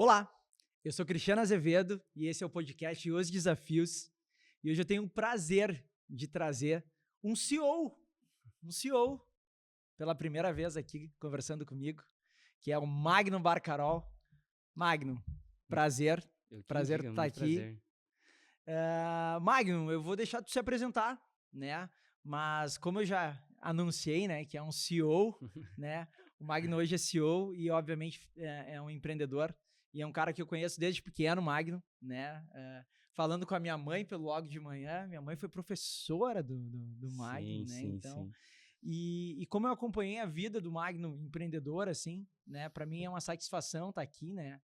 Olá, eu sou Cristiano Azevedo e esse é o podcast Os Desafios. E hoje eu tenho o prazer de trazer um CEO pela primeira vez aqui conversando comigo, que é o Magno Barcarol. Magno, prazer estar aqui. Prazer. Magno, eu vou deixar tu se apresentar, né? Mas como eu já anunciei, né, que é um CEO, né? O Magno hoje é CEO e obviamente é um empreendedor e é um cara que eu conheço desde pequeno, Magno, né? Falando com a minha mãe pelo logo de manhã, minha mãe foi professora do Magno, né? Então, Sim. e como eu acompanhei a vida do Magno empreendedor, assim, né? Para mim é uma satisfação estar aqui, né?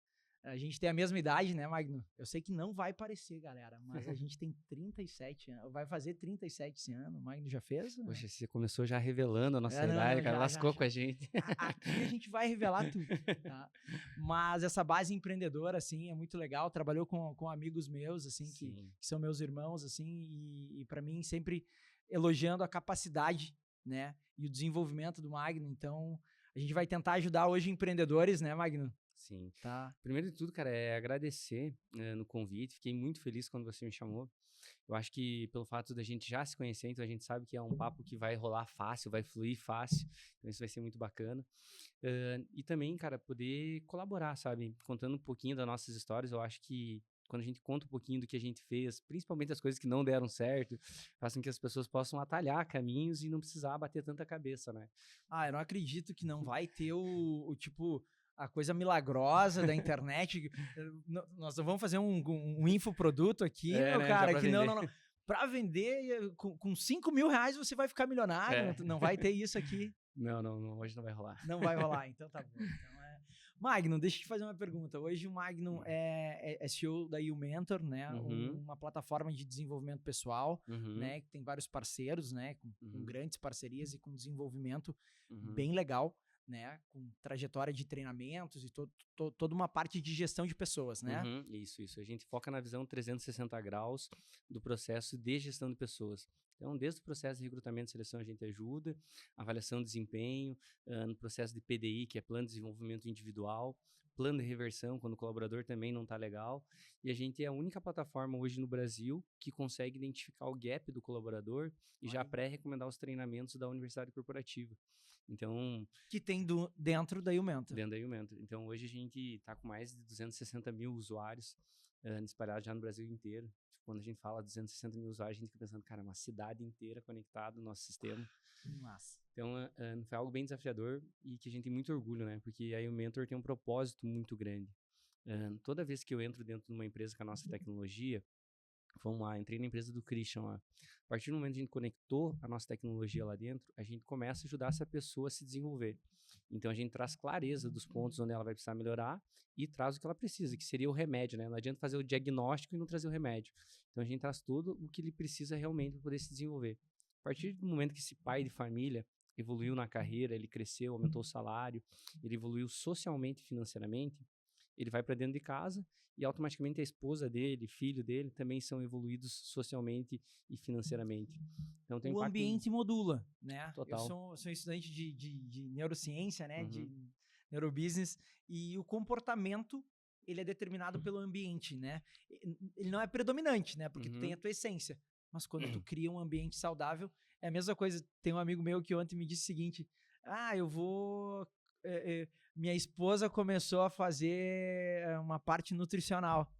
A gente tem a mesma idade, né, Magno? Eu sei que não vai parecer, galera, mas a gente tem 37 anos. Vai fazer 37 esse ano. O Magno já fez? Poxa, você começou já revelando a nossa Não, idade, cara. Lascou já. com a gente. Aqui a gente vai revelar tudo, tá? Mas essa base empreendedora, assim, é muito legal. Trabalhou com amigos meus, assim, que são meus irmãos, assim, e para mim sempre elogiando a capacidade, né, e o desenvolvimento do Magno. Então, a gente vai tentar ajudar hoje empreendedores, né, Magno? Sim. Tá. Primeiro de tudo, cara, é agradecer no convite. Fiquei muito feliz quando você me chamou. Eu acho que pelo fato da gente já se conhecer, então a gente sabe que é um papo que vai rolar fácil, vai fluir fácil. Então isso vai ser muito bacana. E também, cara, poder colaborar, sabe? Contando um pouquinho das nossas histórias. Eu acho que quando a gente conta um pouquinho do que a gente fez, principalmente as coisas que não deram certo, faz com que as pessoas possam atalhar caminhos e não precisar bater tanta cabeça, né? Eu não acredito que não vai ter o tipo, a coisa milagrosa da internet. Nós não vamos fazer um infoproduto aqui, meu Né? cara, Já pra que vender. não. Pra vender, com 5 mil reais você vai ficar milionário. Não vai ter isso aqui. Não, hoje não vai rolar. Não vai rolar, então tá bom. Então, Magno, deixa eu te fazer uma pergunta. Hoje o Magno é CEO da YouMentor, né? Uma plataforma de desenvolvimento pessoal, né? Que tem vários parceiros, né? Com grandes parcerias e com desenvolvimento bem legal, né? Com trajetória de treinamentos e toda uma parte de gestão de pessoas, né? Isso. A gente foca na visão 360 graus do processo de gestão de pessoas. Então, desde o processo de recrutamento e seleção, a gente ajuda, avaliação de desempenho, no processo de PDI, que é Plano de Desenvolvimento Individual, plano de reversão, quando o colaborador também não está legal. E a gente é a única plataforma hoje no Brasil que consegue identificar o gap do colaborador e já pré-recomendar os treinamentos da Universidade Corporativa. Então, que tem dentro da YouMentor. Então, hoje a gente está com mais de 260 mil usuários espalhados já no Brasil inteiro. Quando a gente fala 260 mil usuários, a gente fica pensando, cara, uma cidade inteira conectada no nosso sistema. Massa. Então, foi algo bem desafiador e que a gente tem muito orgulho, né? Porque aí o Mentor tem um propósito muito grande. Toda vez que eu entro dentro de uma empresa com a nossa tecnologia, vamos lá, entrei na empresa do Christian lá. A partir do momento que a gente conectou a nossa tecnologia lá dentro, a gente começa a ajudar essa pessoa a se desenvolver. Então, a gente traz clareza dos pontos onde ela vai precisar melhorar e traz o que ela precisa, que seria o remédio, né? Não adianta fazer o diagnóstico e não trazer o remédio. Então, a gente traz tudo o que ele precisa realmente para poder se desenvolver. A partir do momento que esse pai de família evoluiu na carreira, ele cresceu, aumentou o salário, ele evoluiu socialmente e financeiramente, ele vai para dentro de casa e automaticamente a esposa dele, filho dele, também são evoluídos socialmente e financeiramente. Então, tem o ambiente modula, né? Total. Eu sou estudante de neurociência, né? De neurobusiness, e o comportamento, ele é determinado pelo ambiente, né? Ele não é predominante, né? Porque tu tem a tua essência. Mas quando tu cria um ambiente saudável, é a mesma coisa. Tem um amigo meu que ontem me disse o seguinte: eu vou... minha esposa começou a fazer uma parte nutricional.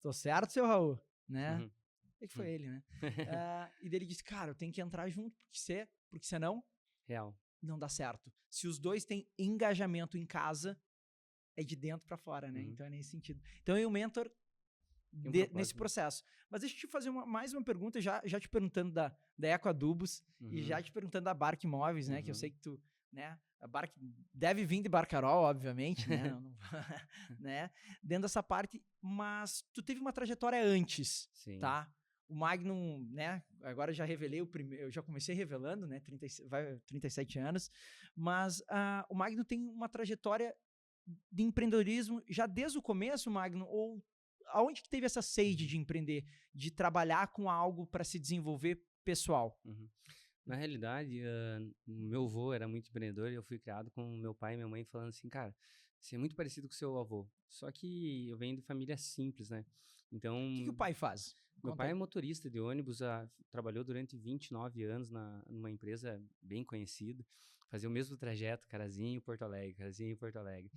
Tô certo, seu Raul? Né? É que foi ele, né? E dele disse, cara, eu tenho que entrar junto, porque senão Real. Não dá certo. Se os dois têm engajamento em casa, é de dentro para fora, né? Então é nesse sentido. Então eu mentor nesse processo. Mas deixa eu te fazer mais uma pergunta, já te perguntando da Ecoadubos e já te perguntando da Bark Imóveis, né? Que eu sei que tu, né? A Bark deve vir de Barcarol, obviamente, né? Né? Dentro dessa parte, mas tu teve uma trajetória antes, tá? O Magnum, né? Agora eu já revelei eu já comecei revelando, né? 37 anos, mas o Magnum tem uma trajetória de empreendedorismo já desde o começo, Magnum, ou aonde que teve essa sede de empreender, de trabalhar com algo para se desenvolver pessoal? Na realidade, meu avô era muito empreendedor e eu fui criado com meu pai e minha mãe falando assim, cara, ser muito parecido com o seu avô. Só que eu venho de família simples, né? Então, O que o pai faz? meu Conta pai aí. é motorista de ônibus, trabalhou durante 29 anos numa empresa bem conhecida. Fazia o mesmo trajeto, Carazinho, Porto Alegre, Carazinho, Porto Alegre.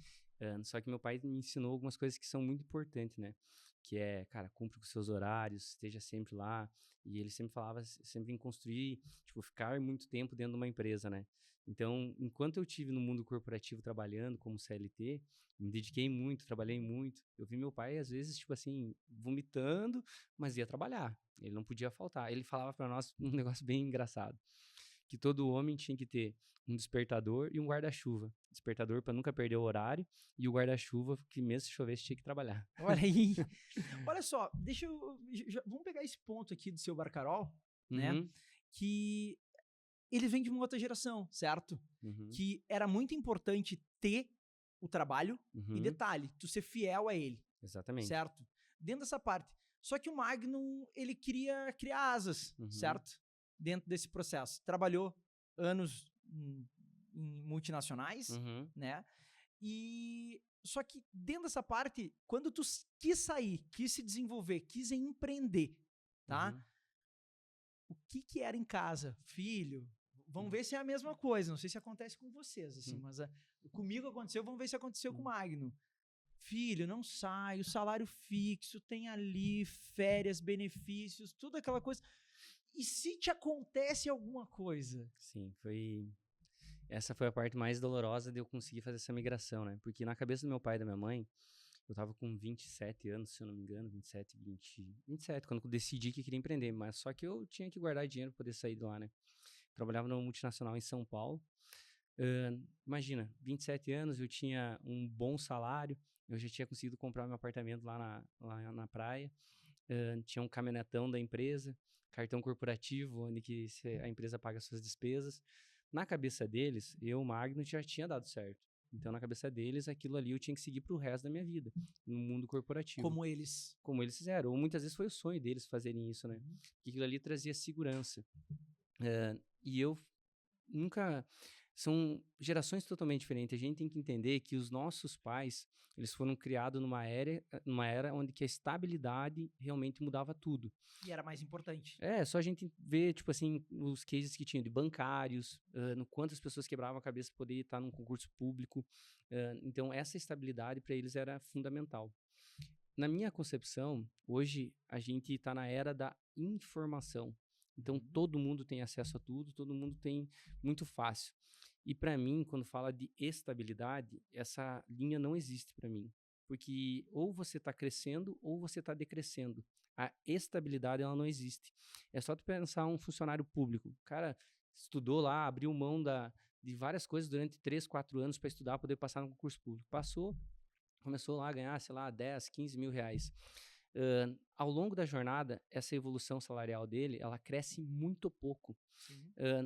Só que meu pai me ensinou algumas coisas que são muito importantes, né? Que é, cara, cumpra com seus horários, esteja sempre lá. E ele sempre falava, sempre em construir, tipo, ficar muito tempo dentro de uma empresa, né? Então, enquanto eu tive no mundo corporativo trabalhando como CLT, me dediquei muito, trabalhei muito. Eu vi meu pai, às vezes, tipo assim, vomitando, mas ia trabalhar. Ele não podia faltar. Ele falava para nós um negócio bem engraçado, que todo homem tinha que ter um despertador e um guarda-chuva. Despertador para nunca perder o horário e o guarda-chuva que mesmo se chovesse tinha que trabalhar. Olha aí. Olha só, vamos pegar esse ponto aqui do seu Barcarol, né? Uhum, Que ele vem de uma outra geração, certo? uhum, Que era muito importante ter o trabalho e uhum, detalhe, tu ser fiel a ele, exatamente. certo? Dentro dessa parte. Só que o Magnum, ele queria criar asas, Uhum, certo? Dentro desse processo. Trabalhou anos em multinacionais, uhum, né? E só que dentro dessa parte, quando tu quis sair, quis se desenvolver, quis empreender, tá? uhum, O que era em casa? Filho, vamos ver se é a mesma coisa. Não sei se acontece com vocês, assim, uhum, mas comigo aconteceu, vamos ver se aconteceu com o uhum. Magno. Filho, não sai, o salário fixo, tem ali férias, benefícios, tudo aquela coisa. E se te acontece alguma coisa? Sim, essa foi a parte mais dolorosa de eu conseguir fazer essa migração, né? Porque na cabeça do meu pai e da minha mãe, eu tava com 27 anos, se eu não me engano, 27, quando eu decidi que queria empreender, mas só que eu tinha que guardar dinheiro para poder sair de lá, né? Trabalhava numa multinacional em São Paulo. Imagina, 27 anos, eu tinha um bom salário, eu já tinha conseguido comprar meu apartamento lá na praia, tinha um caminhonetão da empresa, cartão corporativo, onde a empresa paga suas despesas. Na cabeça deles, o Magno, já tinha dado certo. Então, na cabeça deles, aquilo ali eu tinha que seguir pro resto da minha vida, no mundo corporativo. Como eles. Como eles fizeram. Ou muitas vezes foi o sonho deles fazerem isso, né? Uhum. Porque aquilo ali trazia segurança. E eu nunca... São gerações totalmente diferentes. A gente tem que entender que os nossos pais, eles foram criados numa era onde que a estabilidade realmente mudava tudo. E era mais importante. Só a gente ver, tipo assim, os cases que tinham de bancários, no quantas pessoas quebravam a cabeça para poder estar num concurso público. Então, essa estabilidade para eles era fundamental. Na minha concepção, hoje a gente está na era da informação. Então, todo mundo tem acesso a tudo, todo mundo tem muito fácil. E para mim, quando fala de estabilidade, essa linha não existe para mim. Porque ou você está crescendo ou você está decrescendo. A estabilidade, ela não existe. É só tu pensar um funcionário público. O cara estudou lá, abriu mão de várias coisas durante 3, 4 anos para estudar, poder passar no concurso público. Passou, começou lá a ganhar, sei lá, 10, 15 mil reais. Ao longo da jornada, essa evolução salarial dele, ela cresce muito pouco.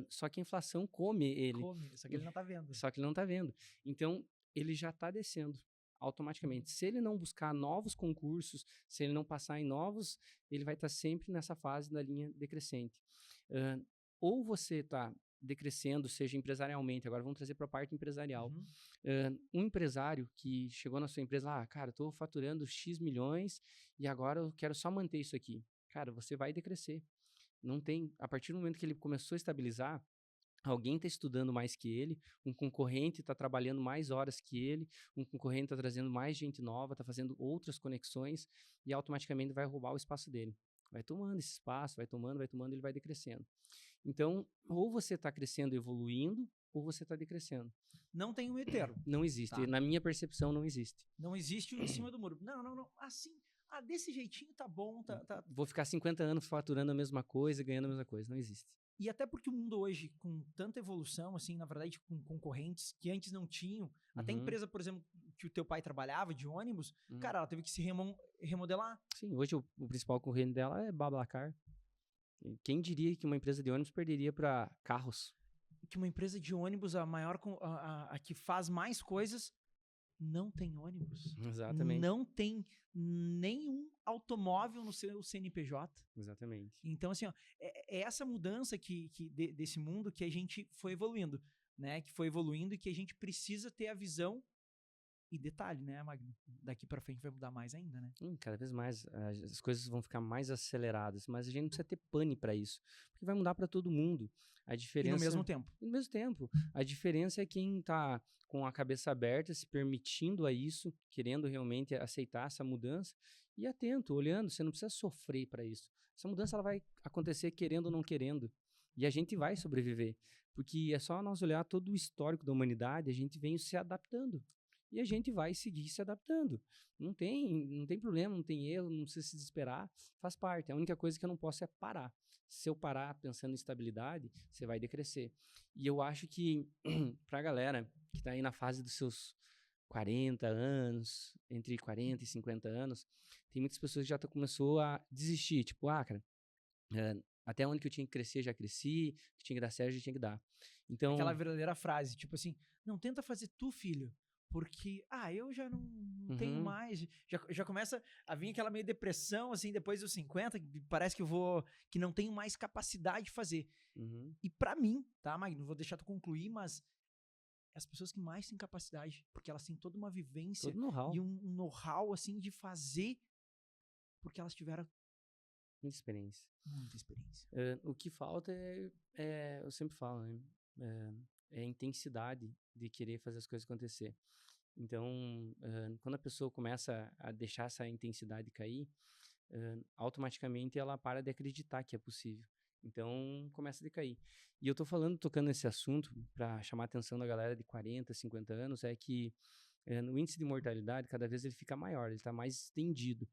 Só que a inflação come ele. Só que ele não tá vendo. Só que ele não está vendo. Então, ele já está descendo automaticamente. Se ele não buscar novos concursos, se ele não passar em novos, ele vai estar sempre nessa fase da linha decrescente. Ou você está decrescendo, seja empresarialmente, agora vamos trazer para a parte empresarial. Um empresário que chegou na sua empresa, cara, estou faturando X milhões e agora eu quero só manter isso aqui. Cara, você vai decrescer. Não tem, a partir do momento que ele começou a estabilizar, alguém está estudando mais que ele, um concorrente está trabalhando mais horas que ele, um concorrente está trazendo mais gente nova, está fazendo outras conexões e automaticamente vai roubar o espaço dele. Vai tomando esse espaço, vai tomando, ele vai decrescendo. Então, ou você está crescendo, evoluindo, ou você está decrescendo. Não tem um meio termo. Não existe. Tá. Na minha percepção, não existe. Não existe um em cima do muro. Não. Assim, desse jeitinho tá bom. Tá. Vou ficar 50 anos faturando a mesma coisa, ganhando a mesma coisa. Não existe. E até porque o mundo hoje, com tanta evolução, assim, na verdade, com concorrentes que antes não tinham, até a empresa, por exemplo, que o teu pai trabalhava, de ônibus, cara, ela teve que se remodelar. Sim, hoje o principal concorrente dela é BlaBlaCar. Quem diria que uma empresa de ônibus perderia para carros? Que uma empresa de ônibus, a que faz mais coisas, não tem ônibus. Exatamente. Não tem nenhum automóvel no seu CNPJ. Exatamente. Então, assim, é essa mudança desse mundo que a gente foi evoluindo, né? Que foi evoluindo e que a gente precisa ter a visão E detalhe, né, Magno? Daqui pra frente vai mudar mais ainda, né? Cada vez mais as coisas vão ficar mais aceleradas, mas a gente não precisa ter pane para isso, porque vai mudar para todo mundo. A diferença E no mesmo tempo. No mesmo tempo. A diferença é quem tá com a cabeça aberta, se permitindo a isso, querendo realmente aceitar essa mudança e atento, olhando, você não precisa sofrer para isso. Essa mudança ela vai acontecer querendo ou não querendo. E a gente vai sobreviver, porque é só nós olhar todo o histórico da humanidade, a gente vem se adaptando. E a gente vai seguir se adaptando. Não tem problema, não tem erro, não precisa se desesperar, faz parte. A única coisa que eu não posso é parar. Se eu parar pensando em estabilidade, você vai decrescer. E eu acho que para a galera que está aí na fase dos seus 40 anos, entre 40 e 50 anos, tem muitas pessoas que já começou a desistir. Tipo, cara, até onde que eu tinha que crescer, já cresci, que tinha que dar certo, já tinha que dar. Então, aquela verdadeira frase, tipo assim, não tenta fazer tu, filho, porque, eu já não tenho mais. Já começa a vir aquela meio depressão, assim, depois dos 50, que parece que não tenho mais capacidade de fazer. E pra mim, tá, Magno, vou deixar tu concluir, mas as pessoas que mais têm capacidade, porque elas têm toda uma vivência e um know-how, assim, de fazer, porque elas tiveram muita experiência. Muita experiência. O que falta eu sempre falo, né? É a intensidade de querer fazer as coisas acontecer. Então, quando a pessoa começa a deixar essa intensidade cair, automaticamente ela para de acreditar que é possível. Então, começa a decair. E eu tô tocando nesse assunto, para chamar a atenção da galera de 40, 50 anos, é que o índice de mortalidade, cada vez ele fica maior, ele está mais estendido.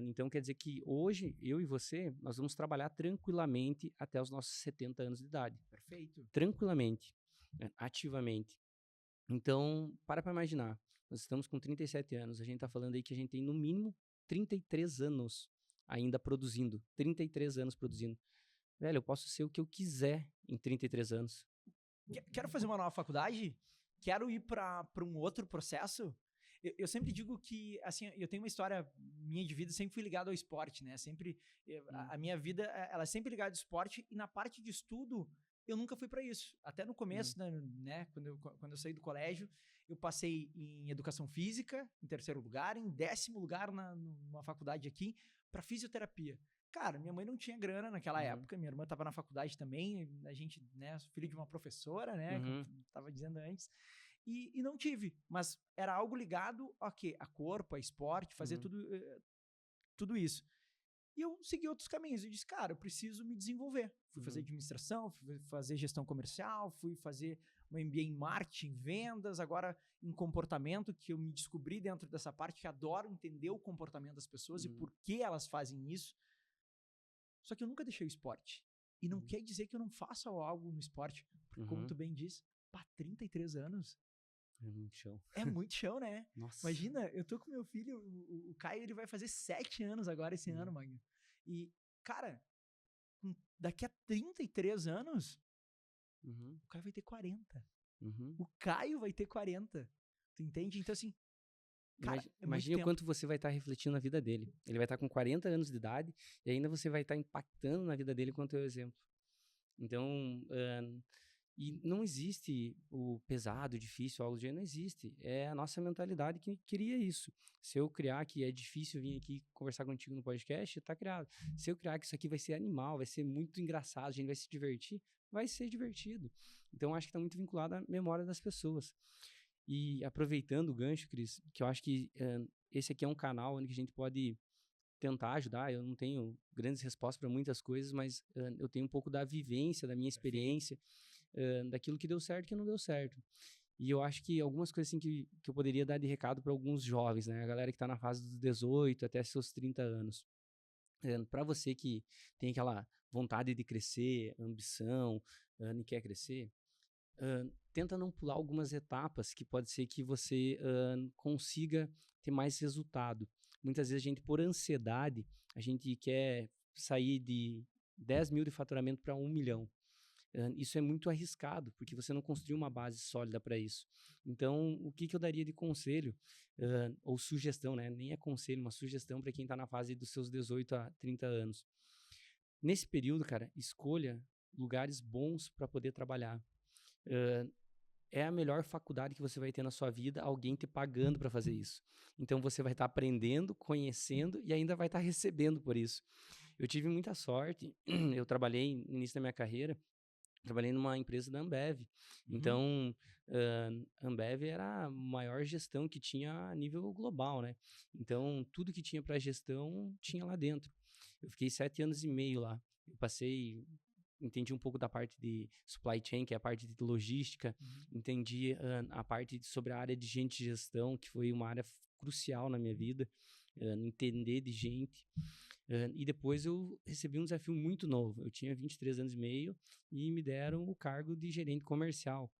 Então, quer dizer que hoje, eu e você, nós vamos trabalhar tranquilamente até os nossos 70 anos de idade. Perfeito. Tranquilamente, ativamente. Então, para imaginar, nós estamos com 37 anos, a gente está falando aí que a gente tem no mínimo 33 anos ainda produzindo, 33 anos produzindo. Velho, eu posso ser o que eu quiser em 33 anos. Quero fazer uma nova faculdade? Quero ir para um outro processo? Eu sempre digo que, assim, eu tenho uma história minha de vida, sempre fui ligado ao esporte, né? A minha vida, ela é sempre ligada ao esporte, e na parte de estudo, eu nunca fui para isso. Até no começo, né, quando eu saí do colégio, eu passei em educação física, em 3º lugar, em 10º lugar numa faculdade aqui, para fisioterapia. Cara, minha mãe não tinha grana naquela época, minha irmã estava na faculdade também, a gente, né, filho de uma professora, né, que eu estava dizendo antes, e não tive, mas era algo ligado a quê? A corpo, a esporte, fazer tudo isso. E eu segui outros caminhos. Eu disse, cara, eu preciso me desenvolver. Fui fazer administração, fui fazer gestão comercial, fui fazer um MBA em marketing, vendas, agora em comportamento, que eu me descobri dentro dessa parte, que adoro entender o comportamento das pessoas e por que elas fazem isso. Só que eu nunca deixei o esporte. E não quer dizer que eu não faça algo no esporte. Porque, como tu bem diz, 33 anos... É muito show. É muito show, né? Nossa. Imagina, eu tô com meu filho, o Caio, ele vai fazer 7 anos agora esse ano, Magno. E, cara, daqui a 33 anos, o Caio vai ter 40. O Caio vai ter 40. Tu entende? Então, assim, cara, imagina o quanto você vai estar refletindo na vida dele. Ele vai estar com 40 anos de idade e ainda você vai estar impactando na vida dele com o teu exemplo. Então, e não existe o pesado, difícil, algo do jeito, não existe. É a nossa mentalidade que cria isso. Se eu criar que é difícil vir aqui conversar contigo no podcast, tá criado. Se eu criar que isso aqui vai ser animal, vai ser muito engraçado, a gente vai se divertir, vai ser divertido. Então, acho que está muito vinculado à memória das pessoas. E aproveitando o gancho, Cris, que eu acho que esse aqui é um canal onde a gente pode tentar ajudar. Eu não tenho grandes respostas para muitas coisas, mas eu tenho um pouco da vivência, da minha experiência, daquilo que deu certo e que não deu certo. E eu acho que algumas coisas assim que eu poderia dar de recado para alguns jovens, né? A galera que está na fase dos 18 até seus 30 anos. Para você que tem aquela vontade de crescer, ambição, e quer crescer, tenta não pular algumas etapas que pode ser que você consiga ter mais resultado. Muitas vezes a gente, por ansiedade, a gente quer sair de 10 mil de faturamento para 1 milhão. Isso é muito arriscado, porque você não construiu uma base sólida para isso. Então, o que eu daria de conselho, ou sugestão, né? Nem é conselho, uma sugestão para quem está na fase dos seus 18 a 30 anos. Nesse período, cara, escolha lugares bons para poder trabalhar. é a melhor faculdade que você vai ter na sua vida, alguém te pagando para fazer isso. Então, você vai estar aprendendo, conhecendo e ainda vai estar recebendo por isso. Eu tive muita sorte, eu trabalhei no início da minha carreira, trabalhei numa empresa da Ambev. Então, a Ambev era a maior gestão que tinha a nível global, né? Então, tudo que tinha para gestão tinha lá dentro. Eu fiquei 7 anos e meio lá. Eu entendi um pouco da parte de supply chain, que é a parte de logística, entendi a parte sobre a área de gente de gestão, que foi uma área crucial na minha vida, entender de gente. E depois eu recebi um desafio muito novo. Eu tinha 23 anos e meio e me deram o cargo de gerente comercial.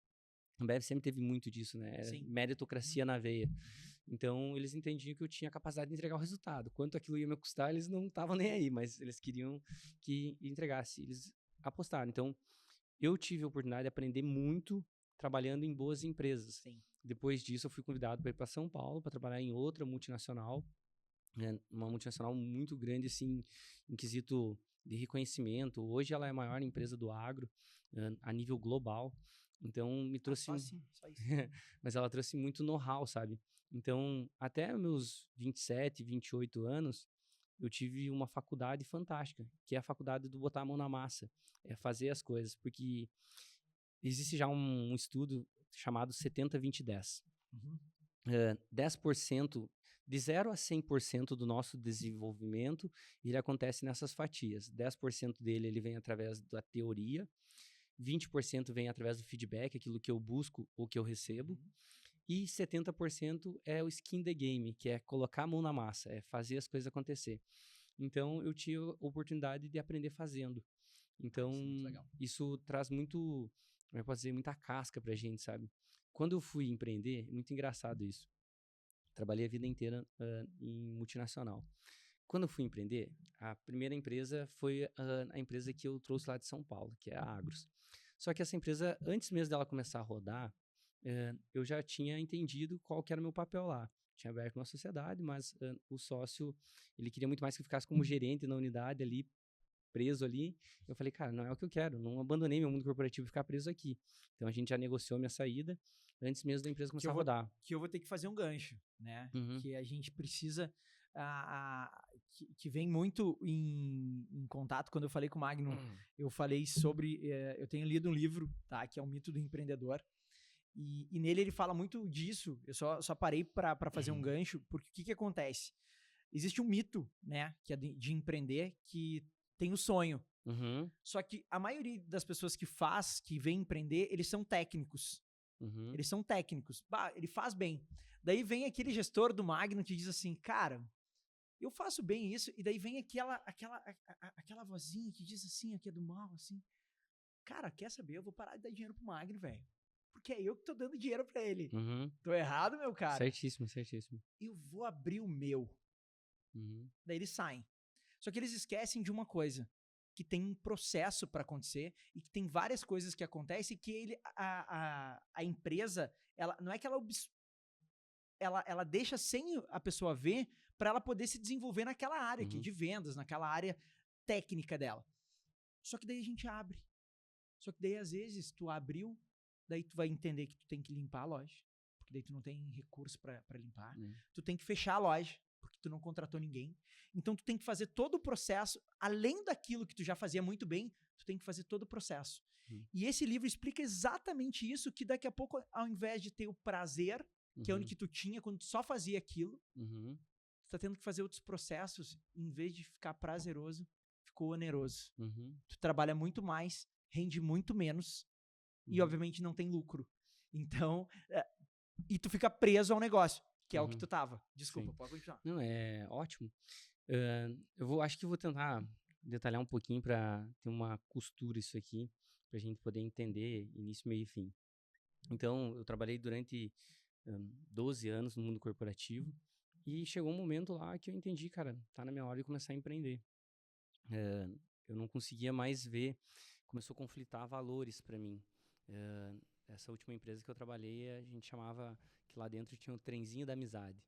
A Ambev sempre teve muito disso, né? Meritocracia na veia. Então, eles entendiam que eu tinha capacidade de entregar o resultado. Quanto aquilo ia me custar, eles não estavam nem aí, mas eles queriam que entregasse. Eles apostaram. Então, eu tive a oportunidade de aprender muito trabalhando em boas empresas. Depois disso, eu fui convidado para ir para São Paulo para trabalhar em outra multinacional, uma multinacional muito grande, assim, em quesito de reconhecimento. Hoje ela é a maior empresa do agro, a nível global. Então, me trouxe... Só isso. Mas ela trouxe muito know-how, sabe? Então, até meus 27, 28 anos, eu tive uma faculdade fantástica, que é a faculdade do botar a mão na massa, é fazer as coisas, porque existe já um estudo chamado 70-20-10. 10%, de 0 a 100% do nosso desenvolvimento, ele acontece nessas fatias. 10% dele ele vem através da teoria, 20% vem através do feedback, aquilo que eu busco ou que eu recebo, e 70% é o skin the game, que é colocar a mão na massa, é fazer as coisas acontecer. Então, eu tive a oportunidade de aprender fazendo. Então, isso traz muito, como eu posso dizer, muita casca pra gente, sabe? Quando eu fui empreender, é muito engraçado isso. Trabalhei a vida inteira em multinacional. Quando eu fui empreender, a primeira empresa foi a empresa que eu trouxe lá de São Paulo, que é a Agros. Só que essa empresa, antes mesmo dela começar a rodar, eu já tinha entendido qual que era o meu papel lá. Tinha aberto uma sociedade, mas o sócio, ele queria muito mais que eu ficasse como gerente na unidade ali, preso ali. Eu falei, cara, não é o que eu quero, não abandonei meu mundo corporativo e ficar preso aqui. Então, a gente já negociou minha saída antes mesmo da empresa começar a rodar. Que eu vou ter que fazer um gancho, né? Que a gente precisa... que vem muito em contato. Quando eu falei com o Magno, eu falei sobre... eu tenho lido um livro, tá? Que é o Mito do Empreendedor. E nele ele fala muito disso. Eu só parei para fazer um gancho, porque o que acontece? Existe um mito, né? Que é de empreender, que tem o sonho. Só que a maioria das pessoas que vem empreender, eles são técnicos. Eles são técnicos. Ele faz bem. Daí vem aquele gestor do Magno que diz assim, cara, eu faço bem isso. E daí vem aquela vozinha que diz assim, aqui é do mal, assim. Cara, quer saber? Eu vou parar de dar dinheiro pro Magno, velho. Porque é eu que tô dando dinheiro pra ele. Tô errado, meu cara? Certíssimo. Eu vou abrir o meu. Daí eles saem. Só que eles esquecem de uma coisa. Que tem um processo para acontecer e que tem várias coisas que acontecem que a empresa, ela não é que ela deixa sem a pessoa ver para ela poder se desenvolver naquela área aqui de vendas, naquela área técnica dela. Só que daí a gente abre. Só que daí às vezes tu abriu, daí tu vai entender que tu tem que limpar a loja, porque daí tu não tem recurso para limpar. Tu tem que fechar a loja, porque tu não contratou ninguém. Então, tu tem que fazer todo o processo, além daquilo que tu já fazia muito bem, tu tem que fazer todo o processo. E esse livro explica exatamente isso, que daqui a pouco, ao invés de ter o prazer, que é onde que tu tinha quando tu só fazia aquilo, tu tá tendo que fazer outros processos, em vez de ficar prazeroso, ficou oneroso. Tu trabalha muito mais, rende muito menos, e obviamente não tem lucro. Então, e tu fica preso ao negócio, que é o que tu tava. Desculpa, pode continuar. Não, é ótimo. Acho que eu vou tentar detalhar um pouquinho para ter uma costura isso aqui, pra gente poder entender início, meio e fim. Então, eu trabalhei durante 12 anos no mundo corporativo e chegou um momento lá que eu entendi, cara, tá na minha hora de começar a empreender. Eu não conseguia mais ver, começou a conflitar valores para mim. Essa última empresa que eu trabalhei, a gente chamava que lá dentro tinha o trenzinho da amizade.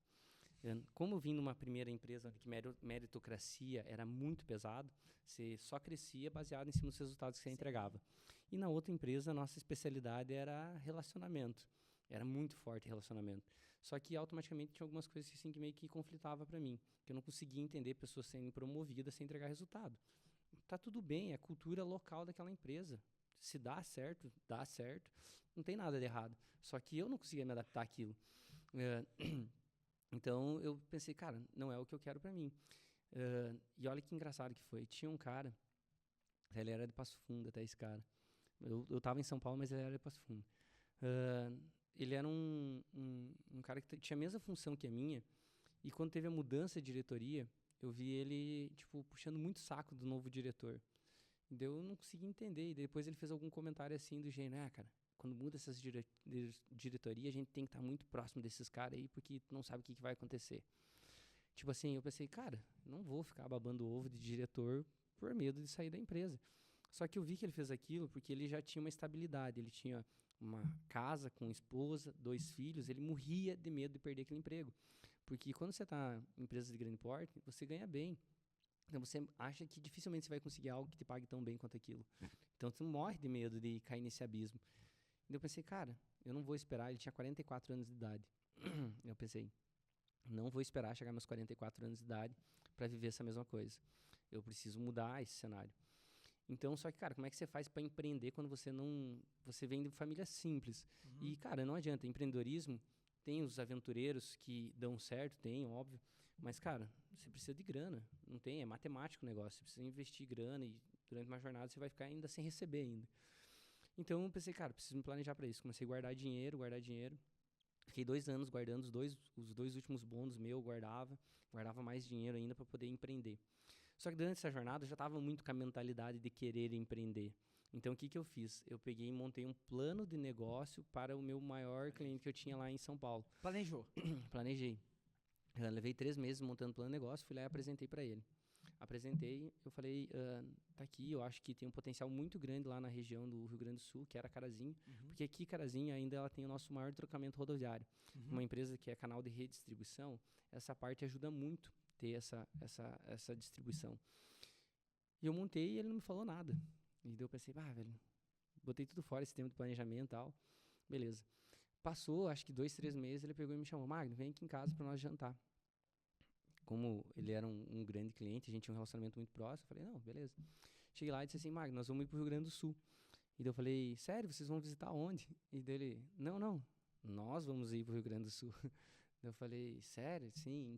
Como eu vim numa primeira empresa que meritocracia era muito pesado, você só crescia baseado em cima dos resultados que você entregava. E na outra empresa, a nossa especialidade era relacionamento. Era muito forte relacionamento. Só que automaticamente tinha algumas coisas assim, que meio que conflitava para mim. Que eu não conseguia entender pessoas sendo promovidas sem entregar resultado. Tá tudo bem, é a cultura local daquela empresa. Se dá certo, dá certo. Não tem nada de errado. Só que eu não conseguia me adaptar àquilo. Então eu pensei, cara, não é o que eu quero para mim. E olha que engraçado que foi. Tinha um cara, ele era de Passo Fundo, até esse cara. Eu tava em São Paulo, mas ele era de Passo Fundo. Ele era um cara que tinha a mesma função que a minha. E quando teve a mudança de diretoria, eu vi ele, tipo, puxando muito saco do novo diretor. E daí eu não consegui entender. E depois ele fez algum comentário assim do gênero, cara, quando muda essas diretoria, a gente tem que estar muito próximo desses caras aí, porque tu não sabe o que vai acontecer. Tipo assim, eu pensei, cara, não vou ficar babando ovo de diretor por medo de sair da empresa. Só que eu vi que ele fez aquilo porque ele já tinha uma estabilidade. Ele tinha uma casa com esposa, 2 filhos. Ele morria de medo de perder aquele emprego. Porque quando você está em empresas de grande porte, você ganha bem. Então você acha que dificilmente você vai conseguir algo que te pague tão bem quanto aquilo. Então você morre de medo de cair nesse abismo. Então eu pensei, cara, eu não vou esperar. Ele tinha 44 anos de idade. Eu pensei, não vou esperar chegar meus 44 anos de idade para viver essa mesma coisa. Eu preciso mudar esse cenário. Então, só que, cara, como é que você faz para empreender quando você vem de família simples? E, cara, não adianta. Empreendedorismo, tem os aventureiros que dão certo, tem, óbvio. Mas, cara, você precisa de grana. Não tem, é matemático o negócio. Você precisa investir grana e durante uma jornada você vai ficar ainda sem receber ainda. Então, eu pensei, cara, preciso me planejar para isso. Comecei a guardar dinheiro. Fiquei 2 anos guardando os dois últimos bônus meus, guardava mais dinheiro ainda para poder empreender. Só que durante essa jornada eu já estava muito com a mentalidade de querer empreender. Então o que eu fiz? Eu peguei e montei um plano de negócio para o meu maior cliente que eu tinha lá em São Paulo. Planejou? Planejei. Eu levei 3 meses montando o plano de negócio, fui lá e apresentei para ele. Apresentei, eu falei, tá aqui, eu acho que tem um potencial muito grande lá na região do Rio Grande do Sul, que era Carazinho, porque aqui Carazinho ainda ela tem o nosso maior trocamento rodoviário. Uma empresa que é canal de redistribuição, essa parte ajuda muito ter essa distribuição. E eu montei e ele não me falou nada. E daí eu pensei, velho, botei tudo fora esse tempo de planejamento e tal, beleza. Passou, acho que 2, 3 meses, ele pegou e me chamou, Magno, vem aqui em casa para nós jantar. Como ele era um grande cliente, a gente tinha um relacionamento muito próximo, eu falei, não, beleza. Cheguei lá e disse assim, Magno, nós vamos ir pro Rio Grande do Sul. E daí eu falei, sério, vocês vão visitar onde? E dele, não, nós vamos ir pro Rio Grande do Sul. Eu falei, sério? Sim,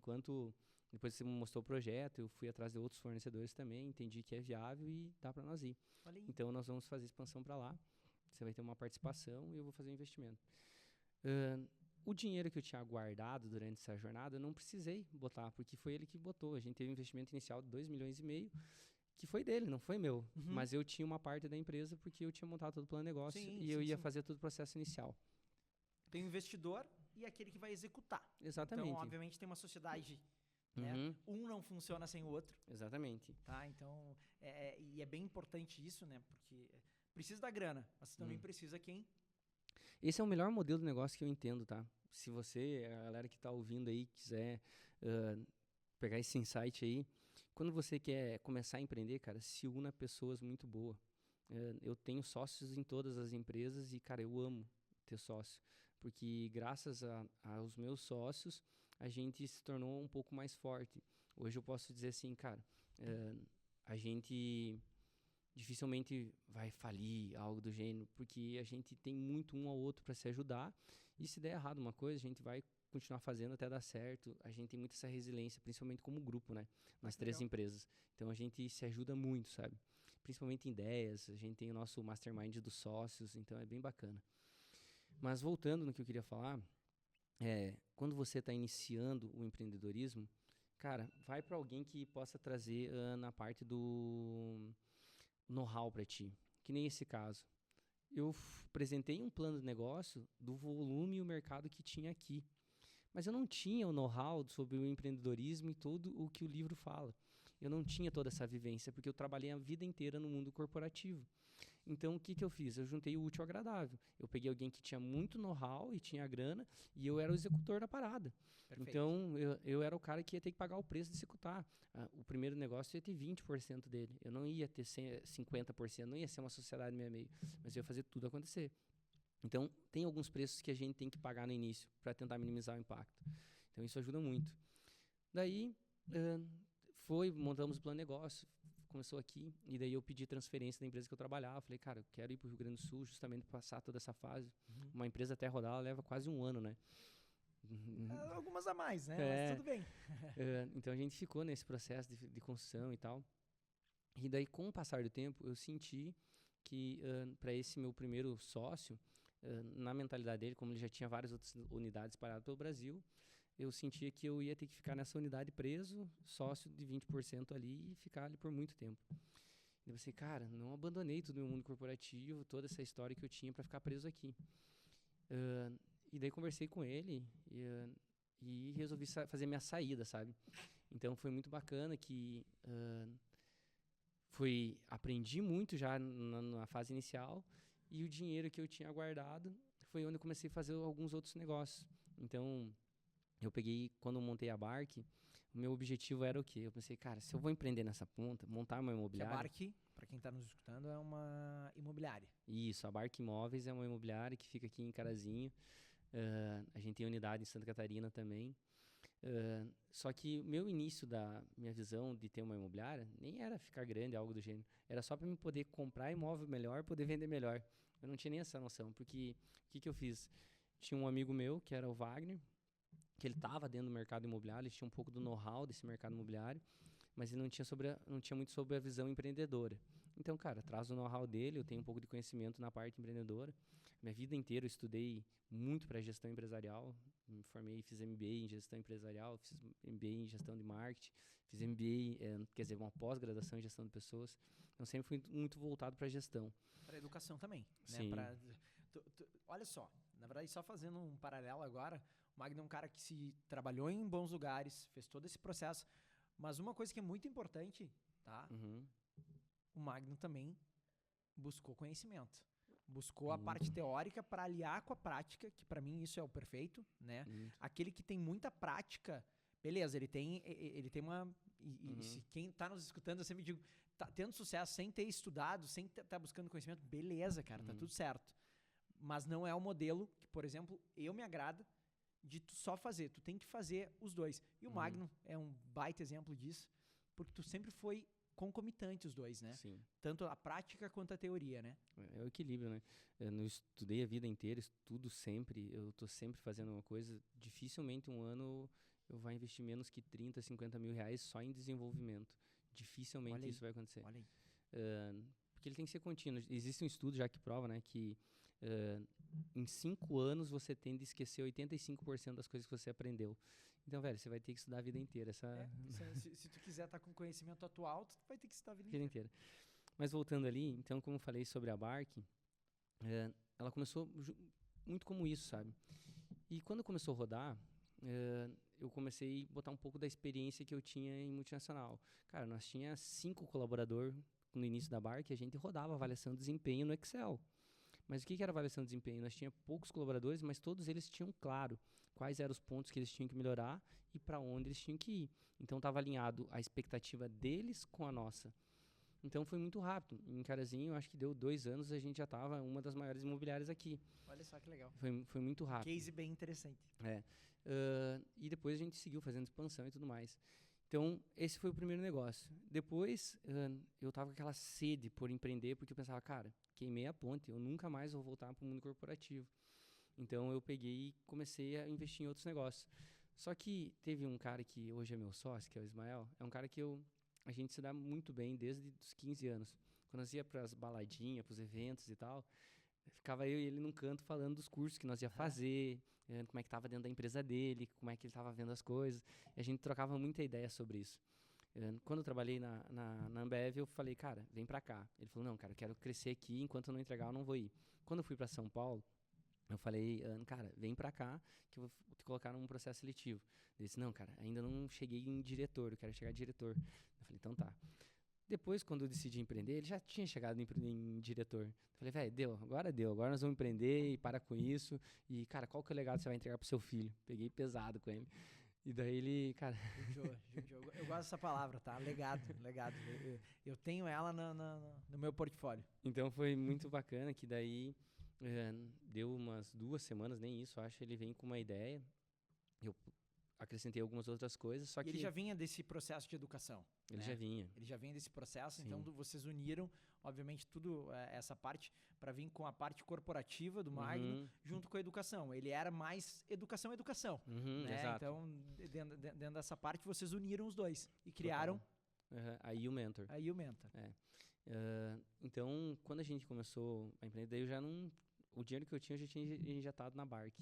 depois você me mostrou o projeto, eu fui atrás de outros fornecedores também, entendi que é viável e dá para nós ir. Então nós vamos fazer expansão para lá, você vai ter uma participação e eu vou fazer um investimento. O dinheiro que eu tinha guardado durante essa jornada, eu não precisei botar, porque foi ele que botou. A gente teve um investimento inicial de 2,5 milhões, que foi dele, não foi meu. Mas eu tinha uma parte da empresa porque eu tinha montado todo o plano de negócio eu ia fazer todo o processo inicial. Tem o investidor e aquele que vai executar. Exatamente. Então, obviamente, tem uma sociedade, né? Um não funciona sem o outro. Exatamente. Tá? Então, e é bem importante isso, né? Porque precisa da grana, mas também precisa quem... Esse é o melhor modelo de negócio que eu entendo, tá? Se você, a galera que está ouvindo aí, quiser pegar esse insight aí, quando você quer começar a empreender, cara, se una a pessoas muito boas. Eu tenho sócios em todas as empresas e, cara, eu amo ter sócio. Porque graças aos meus sócios, a gente se tornou um pouco mais forte. Hoje eu posso dizer assim, cara, a gente dificilmente vai falir, algo do gênero, porque a gente tem muito um ao outro para se ajudar, e se der errado uma coisa, a gente vai continuar fazendo até dar certo. A gente tem muita essa resiliência, principalmente como grupo, né? Nas 3 empresas. Então a gente se ajuda muito, sabe? Principalmente em ideias, a gente tem o nosso mastermind dos sócios, então é bem bacana. Mas voltando no que eu queria falar, quando você está iniciando o empreendedorismo, cara, vai para alguém que possa trazer na parte do know-how para ti, que nem esse caso. Eu apresentei um plano de negócio do volume e o mercado que tinha aqui, mas eu não tinha o know-how sobre o empreendedorismo e tudo o que o livro fala. Eu não tinha toda essa vivência, porque eu trabalhei a vida inteira no mundo corporativo. Então, o que eu fiz? Eu juntei o útil ao agradável. Eu peguei alguém que tinha muito know-how e tinha grana, e eu era o executor da parada. Perfeito. Então, eu era o cara que ia ter que pagar o preço de executar. O primeiro negócio ia ter 20% dele. Eu não ia ter 50%, não ia ser uma sociedade meio a meio, mas eu ia fazer tudo acontecer. Então, tem alguns preços que a gente tem que pagar no início para tentar minimizar o impacto. Então, isso ajuda muito. Daí, montamos o plano de negócio, começou aqui, e daí eu pedi transferência da empresa que eu trabalhava. Falei, cara, eu quero ir para o Rio Grande do Sul justamente para passar toda essa fase. Uma empresa até rodar, ela leva quase 1 ano, né? Algumas a mais, né? Mas tudo bem. Então, a gente ficou nesse processo de construção e tal. E daí, com o passar do tempo, eu senti que para esse meu primeiro sócio, na mentalidade dele, como ele já tinha várias outras unidades espalhadas pelo Brasil, eu sentia que eu ia ter que ficar nessa unidade preso, sócio de 20% ali, e ficar ali por muito tempo. E eu pensei, cara, não abandonei todo o meu mundo corporativo, toda essa história que eu tinha para ficar preso aqui. E daí conversei com ele e resolvi fazer minha saída, sabe? Então foi muito bacana que aprendi muito já na fase inicial, e o dinheiro que eu tinha guardado foi onde eu comecei a fazer alguns outros negócios. Então, eu peguei, quando eu montei a Bark, o meu objetivo era o quê? Eu pensei, cara, se eu vou empreender nessa ponta, montar uma imobiliária... A Bark, para quem está nos escutando, é uma imobiliária. Isso, a Bark Imóveis é uma imobiliária que fica aqui em Carazinho. A gente tem unidade em Santa Catarina também. Só que o meu início da minha visão de ter uma imobiliária nem era ficar grande, algo do gênero. Era só para mim poder comprar imóvel melhor, poder vender melhor. Eu não tinha nem essa noção, porque o que eu fiz? Tinha um amigo meu, que era o Wagner, que ele estava dentro do mercado imobiliário, ele tinha um pouco do know-how desse mercado imobiliário, mas ele não tinha muito sobre a visão empreendedora. Então, cara, traz o know-how dele, eu tenho um pouco de conhecimento na parte empreendedora. Minha vida inteira eu estudei muito para gestão empresarial, me formei, fiz MBA em gestão empresarial, fiz MBA em gestão de marketing, fiz MBA, quer dizer, uma pós-graduação em gestão de pessoas. Então, sempre fui muito voltado para gestão. Para educação também, Sim. né? Olha só, na verdade, só fazendo um paralelo agora, o Magno é um cara que se trabalhou em bons lugares, fez todo esse processo, mas uma coisa que é muito importante, tá? O Magno também buscou conhecimento. Buscou a parte teórica para aliar com a prática, que para mim isso é o perfeito, né? Aquele que tem muita prática, beleza, ele tem uma... se quem tá nos escutando, eu sempre digo, tá tendo sucesso sem ter estudado, sem tá buscando conhecimento, beleza, cara, tá tudo certo. Mas não é o modelo que, por exemplo, eu me agrada de tu só fazer. Tu tem que fazer os dois. E o Magno é um baita exemplo disso, porque tu sempre foi concomitante os dois, né? Sim. Tanto a prática quanto a teoria, né? É o equilíbrio, né? Eu não estudei a vida inteira, estudo sempre, eu tô sempre fazendo uma coisa. Dificilmente um ano eu vou investir menos que 30, 50 mil reais só em desenvolvimento. Dificilmente isso vai acontecer. Olha aí. Porque ele tem que ser contínuo. Existe um estudo já que prova, né, que em 5 anos você tende a esquecer 85% das coisas que você aprendeu. Então, velho, você vai ter que estudar a vida inteira. Se tu quiser estar com conhecimento atual, tu vai ter que estudar a vida inteira. Mas voltando ali, então, como eu falei sobre a Bark, ela começou muito como isso, sabe? E quando começou a rodar, eu comecei a botar um pouco da experiência que eu tinha em multinacional. Cara, nós tinha 5 colaboradores no início da Bark, e a gente rodava avaliação de desempenho no Excel. Mas o que era avaliação de desempenho? Nós tinha poucos colaboradores, mas todos eles tinham claro quais eram os pontos que eles tinham que melhorar e para onde eles tinham que ir. Então, estava alinhado a expectativa deles com a nossa. Então, foi muito rápido. Em Carazinho, acho que deu 2 anos, a gente já estava uma das maiores imobiliárias aqui. Olha só que legal. Foi muito rápido. Case bem interessante. E depois a gente seguiu fazendo expansão e tudo mais. Então, esse foi o primeiro negócio. Depois, eu tava com aquela sede por empreender, porque eu pensava, cara, queimei a ponte, eu nunca mais vou voltar para o mundo corporativo. Então, eu peguei e comecei a investir em outros negócios. Só que teve um cara que hoje é meu sócio, que é o Ismael, é um cara que a gente se dá muito bem desde os 15 anos. Quando nós ia para as baladinhas, para os eventos e tal, ficava eu e ele num canto falando dos cursos que nós ia fazer, como é que estava dentro da empresa dele, como é que ele estava vendo as coisas. E a gente trocava muita ideia sobre isso. Quando eu trabalhei na Ambev, eu falei, cara, vem pra cá. Ele falou, não, cara, eu quero crescer aqui, enquanto eu não entregar, eu não vou ir. Quando eu fui pra São Paulo, eu falei, cara, vem pra cá, que eu vou te colocar num processo seletivo. Ele disse, não, cara, ainda não cheguei em diretor, eu quero chegar em diretor. Eu falei, então tá. Depois, quando eu decidi empreender, ele já tinha chegado em diretor. Falei, velho, deu, agora nós vamos empreender e para com isso. E, cara, qual que é o legado que você vai entregar pro seu filho? Peguei pesado com ele. E daí ele, cara... Eu gosto dessa palavra, tá? Legado. Eu tenho ela no meu portfólio. Então foi muito bacana que daí deu umas 2 semanas, nem isso, acho, ele vem com uma ideia. Eu acrescentei algumas outras coisas, só que... Ele já vinha desse processo de educação. Ele né? já vinha. Ele já vinha desse processo, Sim. então vocês uniram, obviamente, tudo essa parte para vir com a parte corporativa do Magno, junto com a educação. Ele era mais educação. Né? Exato. Então, dentro dessa parte, vocês uniram os dois e criaram... Aí o Mentor. Então, quando a gente começou a empreender, daí eu já não... O dinheiro que eu tinha, eu já tinha injetado na Bark.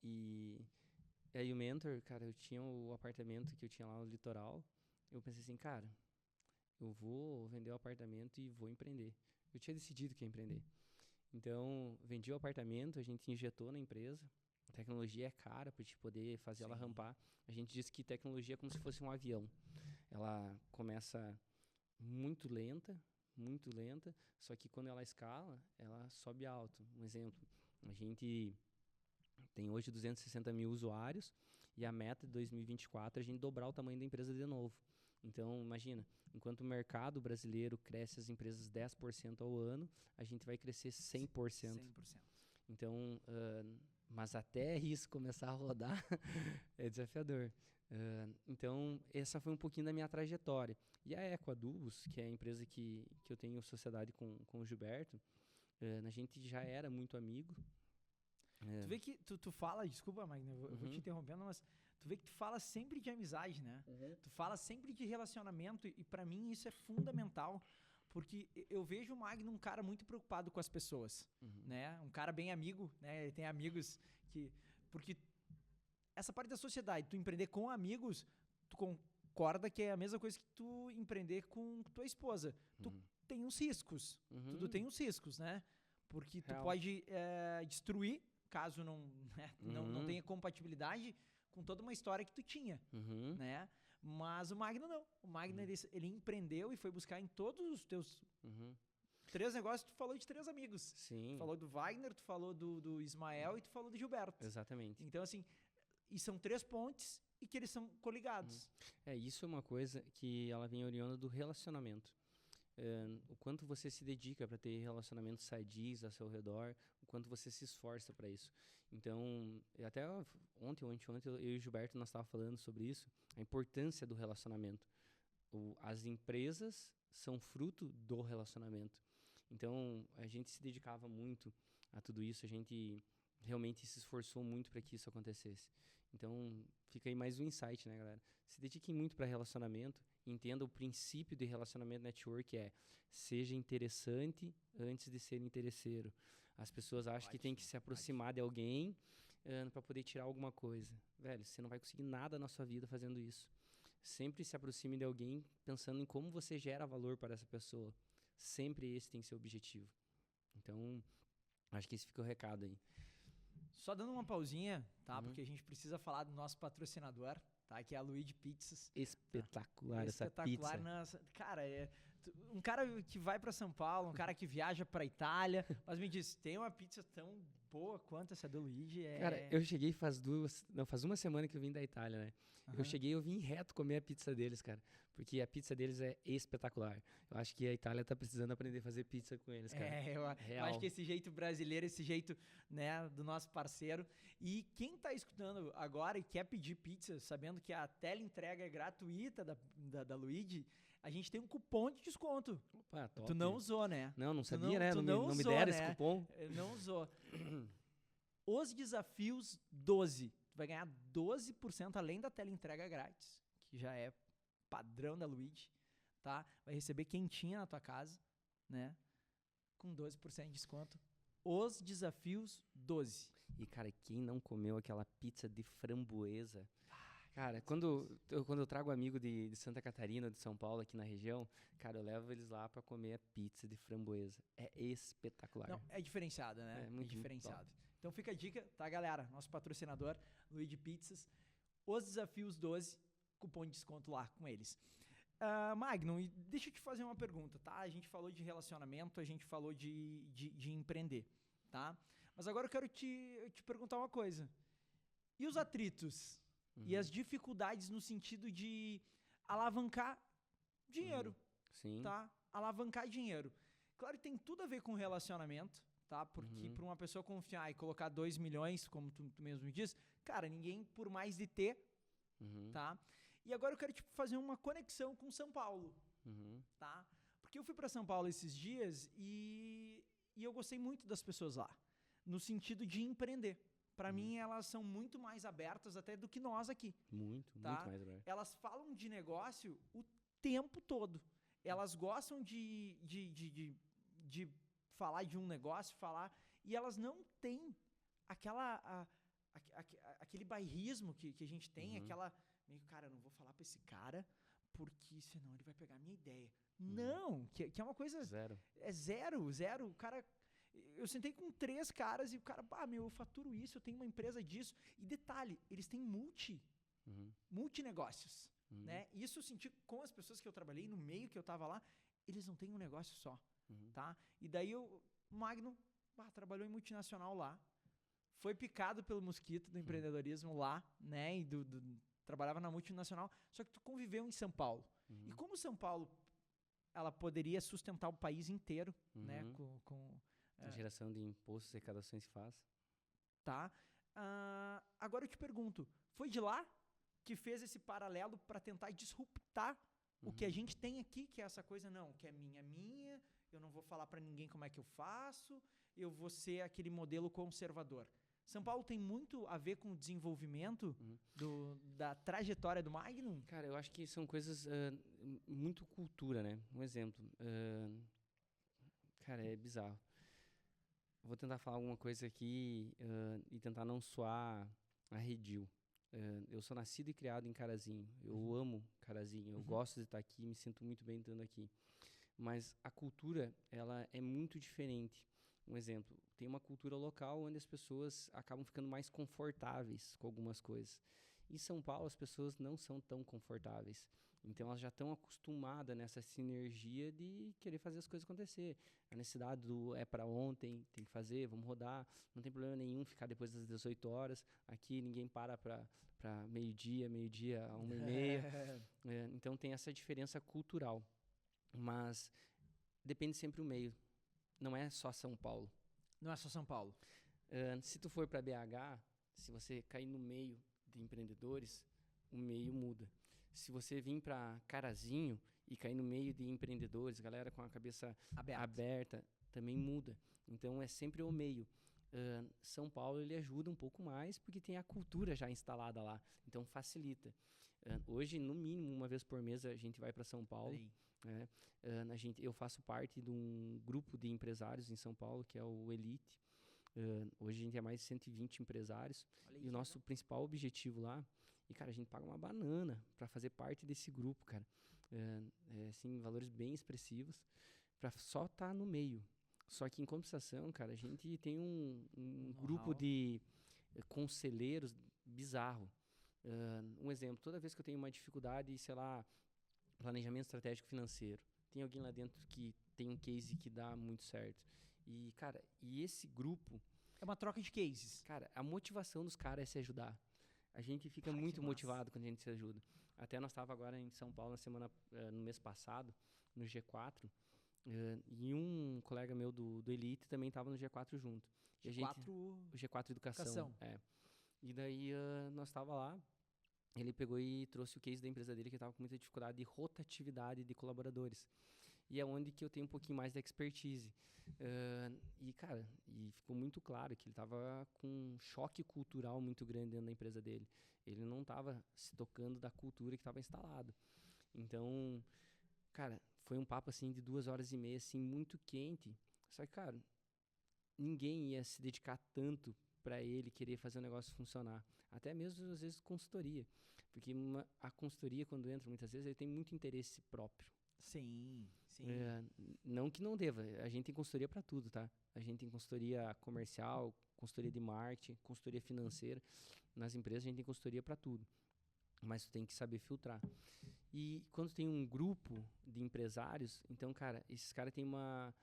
E aí o Mentor, cara, eu tinha o apartamento que eu tinha lá no litoral. Eu pensei assim, cara, eu vou vender o apartamento e vou empreender. Eu tinha decidido que ia empreender. Então, vendi o apartamento, a gente injetou na empresa. A tecnologia é cara para te poder fazer ela rampar. A gente diz que tecnologia é como se fosse um avião. Ela começa muito lenta, só que quando ela escala, ela sobe alto. Um exemplo, a gente tem hoje 260 mil usuários e a meta de 2024 é a gente dobrar o tamanho da empresa de novo. Então, imagina, enquanto o mercado brasileiro cresce as empresas 10% ao ano, a gente vai crescer 100%. Então, mas até isso começar a rodar é desafiador. Então, essa foi um pouquinho da minha trajetória. E a Ecoadubos, que é a empresa que eu tenho sociedade com o Gilberto, a gente já era muito amigo. Tu vê que tu fala, desculpa, Magno, eu vou te interrompendo, mas tu vê que tu fala sempre de amizade, né? Tu fala sempre de relacionamento e pra mim isso é fundamental, porque eu vejo o Magno um cara muito preocupado com as pessoas, né? Um cara bem amigo, né? Ele tem amigos que... Porque essa parte da sociedade, tu empreender com amigos, tu concorda que é a mesma coisa que tu empreender com tua esposa. Tu tem uns riscos, tudo tem uns riscos, né? Porque tu pode destruir, caso não tenha compatibilidade com toda uma história que tu tinha, né? Mas o Magno não. O Magno, ele empreendeu e foi buscar em todos os teus 3 negócios. Tu falou de 3 amigos. Sim. Tu falou do Wagner, tu falou do Ismael e tu falou do Gilberto. Exatamente. Então, assim, e são 3 pontes e que eles são coligados. Isso é uma coisa que ela vem oriunda do relacionamento. O quanto você se dedica para ter relacionamentos sadios ao seu redor, o quanto você se esforça para isso. Então, até ontem eu e o Gilberto nós estávamos falando sobre isso, a importância do relacionamento. As empresas são fruto do relacionamento. Então, a gente se dedicava muito a tudo isso, a gente realmente se esforçou muito para que isso acontecesse. Então, fica aí mais um insight, né, galera? Se dediquem muito para relacionamento, entenda o princípio de relacionamento network seja interessante antes de ser interesseiro. As pessoas acham que tem que se aproximar de alguém para poder tirar alguma coisa. Velho, você não vai conseguir nada na sua vida fazendo isso. Sempre se aproxime de alguém pensando em como você gera valor para essa pessoa. Sempre esse tem que ser o objetivo. Então, acho que esse fica o recado aí. Só dando uma pausinha, tá? Porque a gente precisa falar do nosso patrocinador, tá? Que é a Luigi Pizzas. Espetacular essa pizza. Cara, um cara que vai pra São Paulo, um cara que viaja pra Itália, mas me diz, tem uma pizza tão boa quanto essa do Luigi? Cara, eu cheguei faz 1 semana que eu vim da Itália, né? Eu vim reto comer a pizza deles, cara. Porque a pizza deles é espetacular. Eu acho que a Itália tá precisando aprender a fazer pizza com eles, cara. Eu acho que esse jeito brasileiro, esse jeito, né, do nosso parceiro. E quem tá escutando agora e quer pedir pizza, sabendo que a teleentrega é gratuita da Luigi, a gente tem um cupom de desconto. Opa, top. Tu não usou, né? Não sabia, né? Não me deram esse cupom. Não usou. Os desafios 12. Tu vai ganhar 12% além da teleentrega grátis, que já é padrão da Luigi, tá? Vai receber quentinha na tua casa, né? Com 12% de desconto. Os desafios 12. E, cara, quem não comeu aquela pizza de framboesa? Cara, quando eu trago amigo de Santa Catarina, de São Paulo, aqui na região, cara, eu levo eles lá pra comer a pizza de framboesa. É espetacular. Não, é diferenciada, né? É muito diferenciada. Então fica a dica, tá, galera? Nosso patrocinador, Luigi Pizzas. Os desafios 12, cupom de desconto lá com eles. Magnum, e deixa eu te fazer uma pergunta, tá? A gente falou de relacionamento, a gente falou de empreender, tá? Mas agora eu quero te perguntar uma coisa. E os atritos? E as dificuldades no sentido de alavancar dinheiro, tá? Alavancar dinheiro. Claro que tem tudo a ver com relacionamento, tá? Porque para uma pessoa confiar e colocar 2 milhões, como tu mesmo me diz, cara, ninguém por mais de ter, tá? E agora eu quero fazer uma conexão com São Paulo, tá? Porque eu fui para São Paulo esses dias e eu gostei muito das pessoas lá, no sentido de empreender. Para mim, elas são muito mais abertas até do que nós aqui. Muito mais abertas. Elas falam de negócio o tempo todo. Elas gostam de falar de um negócio, e elas não têm aquele bairrismo que a gente tem, cara, eu não vou falar pra esse cara, porque senão ele vai pegar a minha ideia. Não, que é uma coisa... Zero. É zero. O cara... Eu sentei com 3 caras e o cara, eu faturo isso, eu tenho uma empresa disso. E detalhe, eles têm multinegócios, né? Isso eu senti com as pessoas que eu trabalhei, no meio que eu tava lá, eles não têm um negócio só, tá? E daí o Magnum trabalhou em multinacional lá, foi picado pelo mosquito do empreendedorismo lá, né? E trabalhava na multinacional, só que tu conviveu em São Paulo. E como São Paulo, ela poderia sustentar o país inteiro, né? A geração de impostos e arrecadações faz. Tá. Agora eu te pergunto, foi de lá que fez esse paralelo para tentar disruptar o que a gente tem aqui, que é essa coisa, não, que é minha, eu não vou falar para ninguém como é que eu faço, eu vou ser aquele modelo conservador. São Paulo tem muito a ver com o desenvolvimento da trajetória do Magnum? Cara, eu acho que são coisas muito cultura, né? Um exemplo. Cara, é bizarro. Vou tentar falar alguma coisa aqui e tentar não soar arredio. Eu sou nascido e criado em Carazinho. Eu amo Carazinho. Eu gosto de estar aqui, me sinto muito bem estando aqui. Mas a cultura, ela é muito diferente. Um exemplo, tem uma cultura local onde as pessoas acabam ficando mais confortáveis com algumas coisas. Em São Paulo, as pessoas não são tão confortáveis. Então, elas já estão acostumadas nessa sinergia de querer fazer as coisas acontecer. A necessidade do é para ontem, tem que fazer, vamos rodar. Não tem problema nenhum ficar depois das 18 horas. Aqui, ninguém para meio-dia, 1h30. Então, tem essa diferença cultural. Mas depende sempre do meio. Não é só São Paulo. Não é só São Paulo. Se tu for para BH, se você cair no meio de empreendedores, o meio muda. Se você vir para Carazinho e cair no meio de empreendedores, galera com a cabeça aberta, também muda. Então, é sempre o meio. São Paulo, ele ajuda um pouco mais, porque tem a cultura já instalada lá. Então, facilita. Hoje, no mínimo, uma vez por mês, a gente vai para São Paulo. Eu faço parte de um grupo de empresários em São Paulo, que é o Elite. Hoje a gente é mais de 120 empresários. E o nosso principal objetivo lá... E, cara, a gente paga uma banana para fazer parte desse grupo, cara. Assim, valores bem expressivos para só estar no meio. Só que, em compensação, cara, a gente tem um grupo de conselheiros bizarro. Um exemplo, toda vez que eu tenho uma dificuldade, sei lá, planejamento estratégico financeiro, tem alguém lá dentro que tem um case que dá muito certo. E, cara, esse grupo... É uma troca de cases. Cara, a motivação dos caras é se ajudar. A gente fica muito motivado quando a gente se ajuda. Até nós estávamos agora em São Paulo no mês passado, no G4, e um colega meu do Elite também estava no G4 junto. O G4 Educação. E daí nós estávamos lá, ele pegou e trouxe o case da empresa dele, que estava com muita dificuldade de rotatividade de colaboradores. E é onde que eu tenho um pouquinho mais de expertise. E ficou muito claro que ele estava com um choque cultural muito grande dentro da empresa dele. Ele não estava se tocando da cultura que estava instalado. Então, cara, foi um papo assim de 2h30, assim, muito quente. Só que, cara, ninguém ia se dedicar tanto para ele querer fazer o negócio funcionar. Até mesmo, às vezes, consultoria. Porque a consultoria, quando entra, muitas vezes, ele tem muito interesse próprio. Sim. Não que não deva. A gente tem consultoria para tudo, tá? A gente tem consultoria comercial, consultoria de marketing, consultoria financeira. Nas empresas a gente tem consultoria para tudo. Mas tu tem que saber filtrar. E quando tem um grupo de empresários, então, cara, esses caras têm uma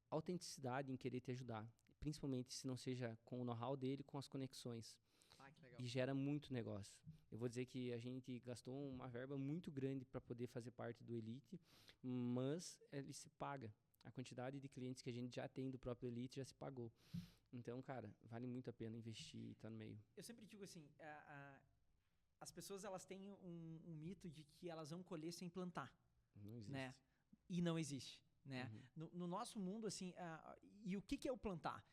autenticidade em querer te ajudar. Principalmente se não seja com o know-how dele, com as conexões. Que legal. E gera muito negócio. Eu vou dizer que a gente gastou uma verba muito grande para poder fazer parte do Elite, mas ele se paga. A quantidade de clientes que a gente já tem do próprio Elite já se pagou. Então, cara, vale muito a pena investir e estar no meio. Eu sempre digo assim, as pessoas elas têm um mito de que elas vão colher sem plantar. Não existe. Né? E não existe. Né? No nosso mundo, assim, e o que é o plantar?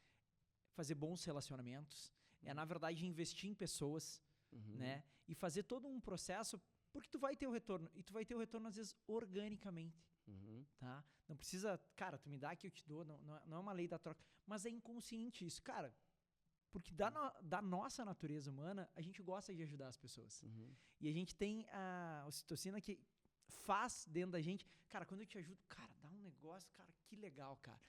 Fazer bons relacionamentos, na verdade, investir em pessoas, né? E fazer todo um processo, porque tu vai ter o retorno, e tu vai ter o retorno, às vezes, organicamente. Tá? Não precisa, cara, tu me dá que eu te dou, não é uma lei da troca, mas é inconsciente isso, cara, porque da nossa natureza humana, a gente gosta de ajudar as pessoas. E a gente tem a ocitocina que faz dentro da gente, cara, quando eu te ajudo, cara, dá um negócio, cara, que legal, cara.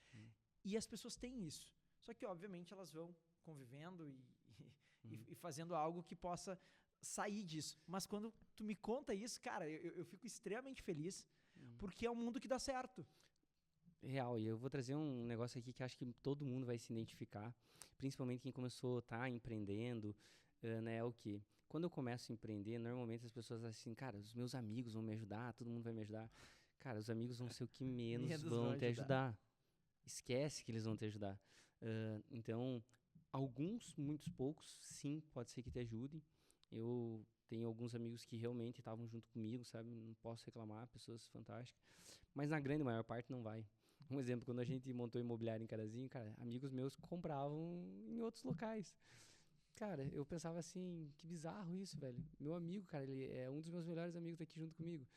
E as pessoas têm isso. Só que, obviamente, elas vão convivendo e fazendo algo que possa sair disso. Mas quando tu me conta isso, cara, eu fico extremamente feliz, porque é um mundo que dá certo. Real, e eu vou trazer um negócio aqui que acho que todo mundo vai se identificar, principalmente quem começou a estar empreendendo, né, é o quê? Quando eu começo a empreender, normalmente as pessoas assim, cara, os meus amigos vão me ajudar, todo mundo vai me ajudar. Cara, os amigos vão ser o que menos vão te ajudar. Esquece que eles vão te ajudar. Então, muitos poucos, sim, pode ser que te ajudem. Eu tenho alguns amigos que realmente estavam junto comigo, sabe? Não posso reclamar, pessoas fantásticas. Mas na grande maior parte não vai. Um exemplo, quando a gente montou imobiliário em Carazinho, cara, amigos meus compravam em outros locais. Cara, eu pensava assim, que bizarro isso, velho. Meu amigo, cara, ele é um dos meus melhores amigos aqui junto comigo.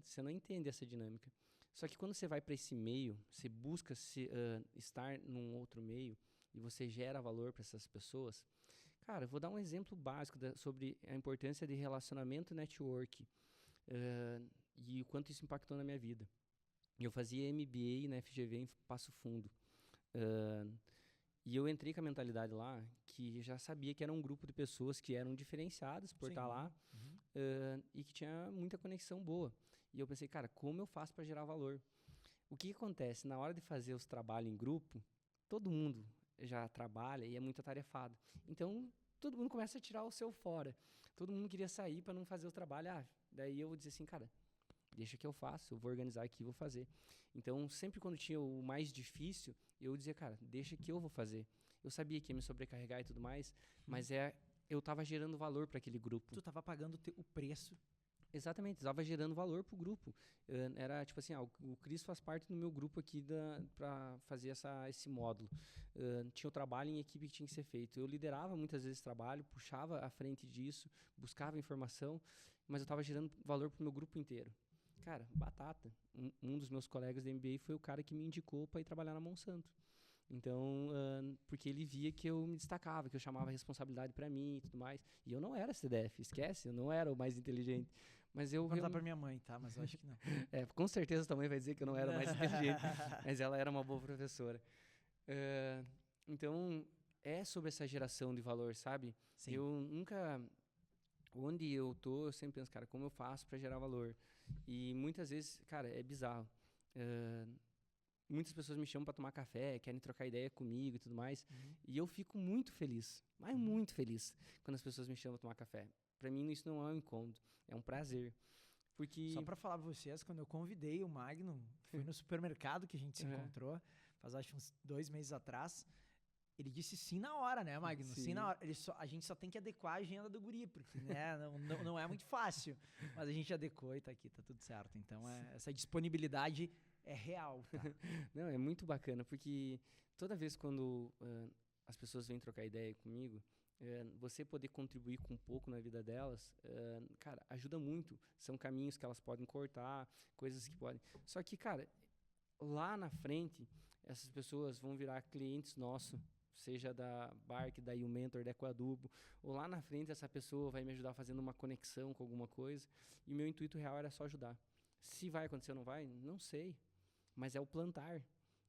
Você não entende essa dinâmica. Só que quando você vai para esse meio, você busca estar num outro meio e você gera valor para essas pessoas. Cara, eu vou dar um exemplo básico sobre a importância de relacionamento e network e o quanto isso impactou na minha vida. Eu fazia MBA na FGV em Passo Fundo. E eu entrei com a mentalidade lá que já sabia que era um grupo de pessoas que eram diferenciadas por estar lá e que tinha muita conexão boa. E eu pensei, cara, como eu faço para gerar valor? O que acontece? Na hora de fazer os trabalhos em grupo, todo mundo já trabalha e é muito atarefado. Então, todo mundo começa a tirar o seu fora. Todo mundo queria sair para não fazer o trabalho. Daí eu disse assim, cara, deixa que eu faço, eu vou organizar aqui e vou fazer. Então, sempre quando tinha o mais difícil, eu dizia, cara, deixa que eu vou fazer. Eu sabia que ia me sobrecarregar e tudo mais, mas eu estava gerando valor para aquele grupo. Tu estava pagando o preço. Exatamente, estava gerando valor para o grupo. Era tipo assim, o Cris faz parte do meu grupo aqui para fazer esse módulo. Tinha o trabalho em equipe que tinha que ser feito. Eu liderava muitas vezes trabalho, puxava à frente disso, buscava informação, mas eu estava gerando valor para o meu grupo inteiro. Cara, batata. Um dos meus colegas da MBA foi o cara que me indicou para ir trabalhar na Monsanto. Então, porque ele via que eu me destacava, que eu chamava a responsabilidade para mim e tudo mais. E eu não era CDF, esquece, eu não era o mais inteligente. Mas eu vou contar para minha mãe, tá? Mas eu acho que não. Com certeza tua mãe vai dizer que eu não era o mais inteligente, mas ela era uma boa professora. Então, é sobre essa geração de valor, sabe? Sim. Eu nunca... Onde eu tô, eu sempre penso, cara, como eu faço para gerar valor? E muitas vezes, cara, é bizarro. Muitas pessoas me chamam para tomar café, querem trocar ideia comigo e tudo mais. E eu fico muito feliz, mas muito feliz, quando as pessoas me chamam para tomar café. Para mim, isso não é um incômodo, é um prazer. Porque... Só para falar para vocês, quando eu convidei o Magno, fui no supermercado que a gente se encontrou, faz acho uns 2 meses atrás. Ele disse sim na hora, né, Magno? Sim na hora. A gente só tem que adequar a agenda do guri, porque né, não é muito fácil. Mas a gente adequou e tá aqui, tá tudo certo. Então, essa disponibilidade é real, tá? Não, é muito bacana, porque toda vez quando as pessoas vêm trocar ideia comigo, você poder contribuir com um pouco na vida delas, cara, ajuda muito. São caminhos que elas podem cortar, coisas que podem... Só que, cara, lá na frente, essas pessoas vão virar clientes nossos, seja da Bark, da YouMentor, da Ecoadubo, ou lá na frente essa pessoa vai me ajudar fazendo uma conexão com alguma coisa, e o meu intuito real era só ajudar. Se vai acontecer ou não vai, não sei, mas é o plantar.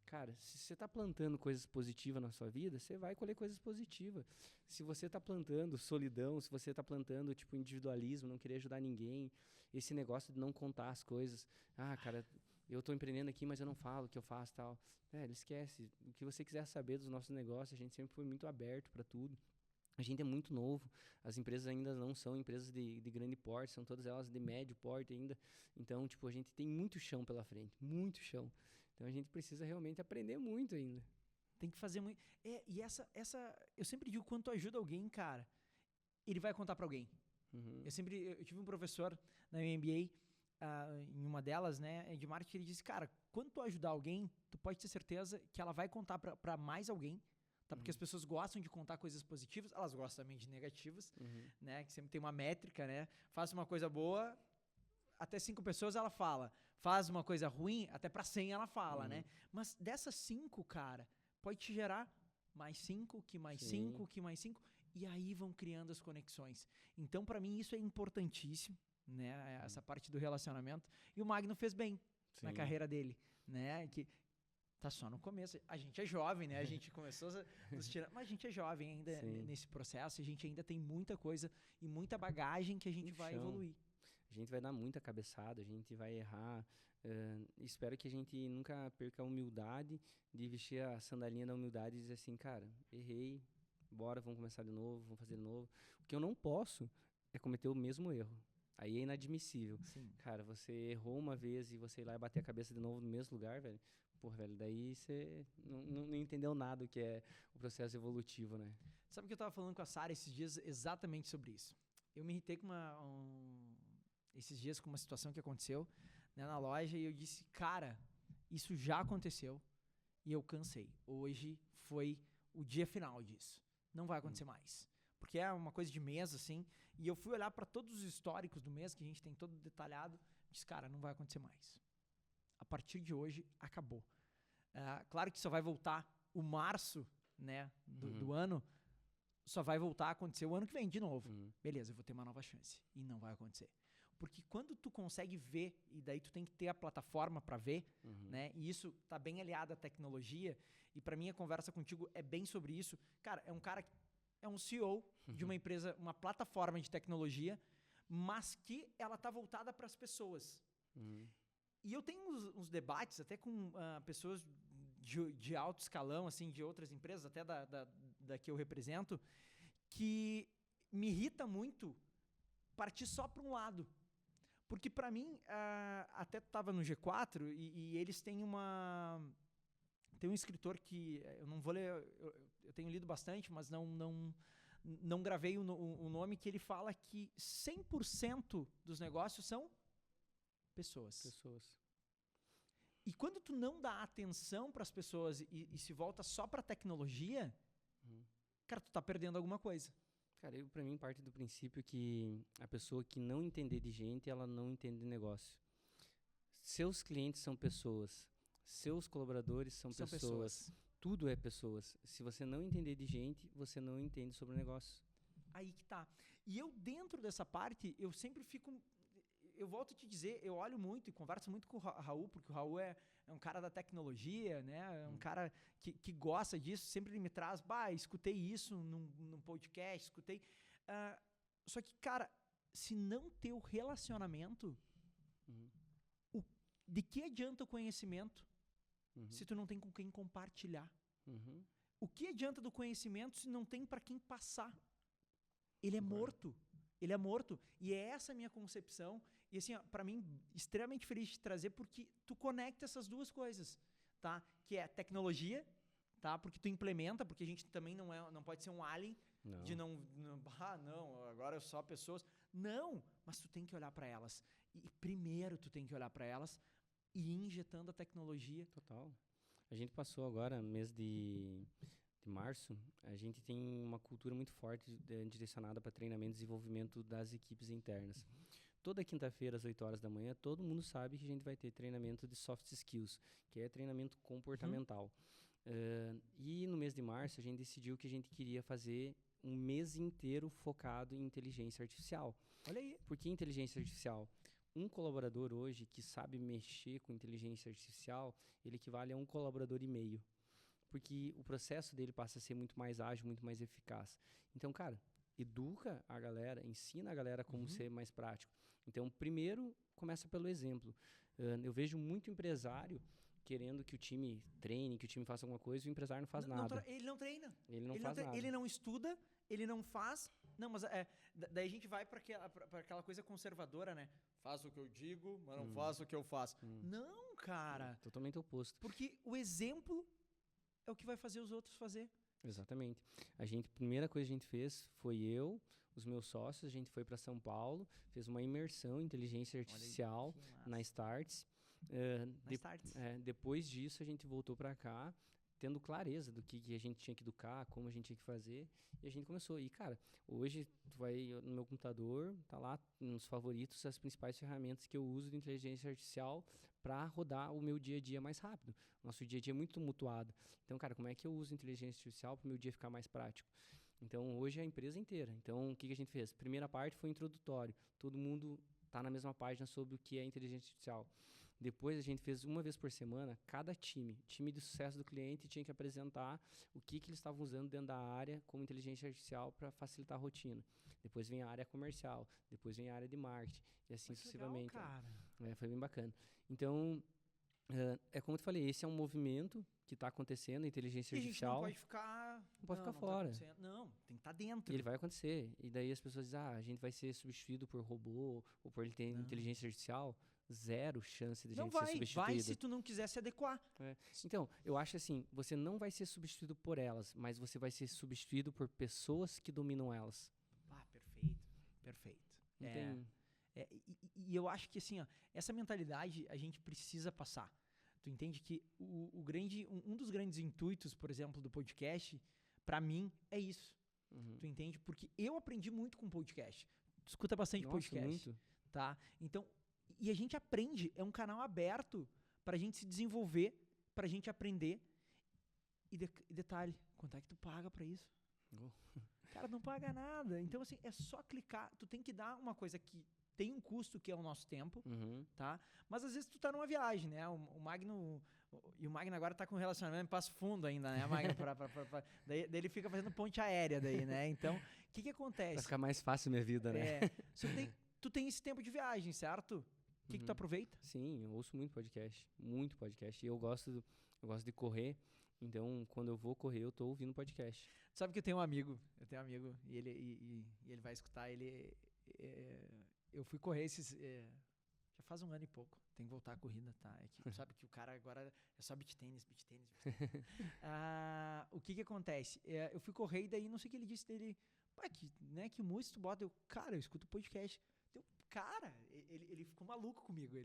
Cara, se você tá plantando coisas positivas na sua vida, você vai colher coisas positivas. Se você tá plantando solidão, se você tá plantando, tipo, individualismo, não querer ajudar ninguém, esse negócio de não contar as coisas. Ah, cara, eu tô empreendendo aqui, mas eu não falo o que eu faço e tal. Ele esquece. O que você quiser saber dos nossos negócios, a gente sempre foi muito aberto para tudo. A gente é muito novo, as empresas ainda não são empresas de grande porte, são todas elas de médio porte ainda. Então, tipo, a gente tem muito chão pela frente, muito chão. Então, a gente precisa realmente aprender muito ainda. Tem que fazer muito. E eu sempre digo, quando tu ajuda alguém, cara, ele vai contar pra alguém. Uhum. Eu tive um professor na minha MBA, em uma delas, né, de marketing, ele disse, cara, quando tu ajudar alguém, tu pode ter certeza que ela vai contar pra mais alguém. Tá? Porque as pessoas gostam de contar coisas positivas, elas gostam também de negativas, né? Que sempre tem uma métrica, né? Faça uma coisa boa, até 5 pessoas ela fala. Faz uma coisa ruim, até pra 100 ela fala, né? Mas dessas 5, cara, pode te gerar mais 5, que mais 5, que mais 5, e aí vão criando as conexões. Então, pra mim, isso é importantíssimo, né? Essa parte do relacionamento. E o Magno fez bem na carreira dele, né? Que tá só no começo. A gente é jovem, né? A gente começou a nos tirar, mas a gente é jovem ainda nesse processo. A gente ainda tem muita coisa e muita bagagem que a gente vai evoluir. A gente vai dar muita cabeçada, a gente vai errar. Espero que a gente nunca perca a humildade de vestir a sandalinha da humildade e dizer assim, cara, errei, bora, vamos começar de novo, vamos fazer de novo. O que eu não posso é cometer o mesmo erro. Aí é inadmissível. Sim. Cara, você errou uma vez e você ir lá e bater a cabeça de novo no mesmo lugar, velho. Pô, velho, daí você não entendeu nada do que é o processo evolutivo, né? Sabe que eu tava falando com a Sara esses dias exatamente sobre isso. Eu me irritei com esses dias com uma situação que aconteceu, né, na loja, e eu disse, cara, isso já aconteceu e eu cansei. Hoje foi o dia final disso. Não vai acontecer mais. Porque é uma coisa de mês, assim, e eu fui olhar para todos os históricos do mês, que a gente tem todo detalhado, e disse, cara, não vai acontecer mais. A partir de hoje, acabou. Claro que só vai voltar o março, né, do ano, só vai voltar a acontecer o ano que vem de novo. Beleza, eu vou ter uma nova chance. E não vai acontecer. Porque quando tu consegue ver, e daí tu tem que ter a plataforma para ver, né, e isso tá bem aliado à tecnologia, e para mim a conversa contigo é bem sobre isso. Cara, é um cara que é um CEO de uma empresa, uma plataforma de tecnologia, mas que ela tá voltada para as pessoas. E eu tenho uns debates até com pessoas de alto escalão, assim, de outras empresas, até da que eu represento, que me irrita muito partir só para um lado. Porque para mim, até estava no G4 e eles têm tem um escritor que eu não vou ler, eu tenho lido bastante, mas não gravei o nome, que ele fala que 100% dos negócios são pessoas. E quando tu não dá atenção para as pessoas e se volta só para tecnologia, cara, tu tá perdendo alguma coisa. Cara, pra mim parte do princípio que a pessoa que não entender de gente, ela não entende de negócio. Seus clientes são pessoas, seus colaboradores são pessoas. Tudo é pessoas. Se você não entender de gente, você não entende sobre negócio. Aí que tá. E eu, dentro dessa parte, eu sempre fico... Eu volto a te dizer, eu olho muito e converso muito com o Raul, porque o Raul é um cara da tecnologia, né? É um cara que gosta disso, sempre ele me traz, escutei isso num podcast, escutei. Só que, cara, se não ter o relacionamento, de que adianta o conhecimento se tu não tem com quem compartilhar? O que adianta do conhecimento se não tem para quem passar? Ele é morto. Ele é morto. E é essa a minha concepção. E assim, para mim, extremamente feliz de te trazer, porque tu conecta essas duas coisas, tá? Que é tecnologia, tá? Porque tu implementa, porque a gente também não pode ser um alien de não, agora é só pessoas. Não, mas tu tem que olhar para elas. E primeiro tu tem que olhar para elas e ir injetando a tecnologia. Total. A gente passou agora, mês de março, a gente tem uma cultura muito forte direcionada para treinamento e desenvolvimento das equipes internas. Toda quinta-feira, às 8 horas da manhã, todo mundo sabe que a gente vai ter treinamento de soft skills, que é treinamento comportamental. E no mês de março, a gente decidiu que a gente queria fazer um mês inteiro focado em inteligência artificial. Olha aí. Por que inteligência artificial? um colaborador hoje que sabe mexer com inteligência artificial, ele equivale a um colaborador e meio. Porque o processo dele passa a ser muito mais ágil, muito mais eficaz. Então, cara, educa a galera, ensina a galera como ser mais prático. Então, primeiro, começa pelo exemplo. Eu vejo muito empresário querendo que o time treine, que o time faça alguma coisa, e o empresário não faz nada. Ele não treina. Ele não faz nada. Ele não estuda, ele não faz. Não, mas daí a gente vai para aquela coisa conservadora, né? Faz o que eu digo, mas não faço o que eu faço. Não, cara. Totalmente oposto. Porque o exemplo é o que vai fazer os outros fazer. Exatamente. Primeira coisa que a gente fez foi os meus sócios, a gente foi para São Paulo, fez uma imersão em inteligência artificial na Startse. Depois disso, a gente voltou para cá, tendo clareza do que a gente tinha que educar, como a gente tinha que fazer, e a gente começou. E, cara, hoje tu vai no meu computador, tá lá nos favoritos as principais ferramentas que eu uso de inteligência artificial para rodar o meu dia a dia mais rápido. Nosso dia a dia é muito tumultuado. Então, cara, como é que eu uso inteligência artificial para o meu dia ficar mais prático? Então, hoje é a empresa inteira. Então, o que a gente fez? Primeira parte foi introdutório. Todo mundo tá na mesma página sobre o que é inteligência artificial. Depois a gente fez uma vez por semana, cada time de sucesso do cliente tinha que apresentar o que eles estavam usando dentro da área como inteligência artificial para facilitar a rotina. Depois vem a área comercial, depois vem a área de marketing e assim sucessivamente. Legal, cara. Foi bem bacana. Então, é como eu te falei, esse é um movimento que está acontecendo, a inteligência artificial. A gente não pode ficar... Não pode ficar fora. Não, tem que estar dentro. E ele vai acontecer. E daí as pessoas dizem, a gente vai ser substituído por robô ou por ele ter inteligência artificial. Zero chance de a gente ser substituído. Não vai se tu não quiser se adequar. Então, eu acho assim, você não vai ser substituído por elas, mas você vai ser substituído por pessoas que dominam elas. Perfeito. E eu acho que assim, ó, essa mentalidade a gente precisa passar. Tu entende que um dos grandes intuitos, por exemplo, do podcast, pra mim, é isso. Tu entende? Porque eu aprendi muito com podcast. Tu escuta bastante podcast. Muito. Tá? Então, e a gente aprende, é um canal aberto pra gente se desenvolver, pra gente aprender. E detalhe, quanto é que tu paga pra isso? Cara, não paga nada. Então, assim, é só clicar. Tu tem que dar uma coisa que tem um custo, que é o nosso tempo, tá? Mas às vezes tu tá numa viagem, né? O Magno agora tá com um relacionamento em Passo Fundo ainda, né, Magno? Daí ele fica fazendo ponte aérea daí, né? Então, o que acontece? Vai ficar mais fácil minha vida, né? Tu tem esse tempo de viagem, certo? O que tu aproveita? Sim, eu ouço muito podcast. E eu gosto de correr. Então, quando eu vou correr, eu tô ouvindo podcast. Sabe que eu tenho um amigo, e ele vai escutar, eu fui correr já faz 1 ano e pouco. Tem que voltar a corrida, tá? Sabe que o cara agora é só beach tênis. O que acontece? Eu fui correr e daí não sei o que ele disse dele. Que música tu bota? Cara, eu escuto podcast. Cara, ele ficou maluco comigo.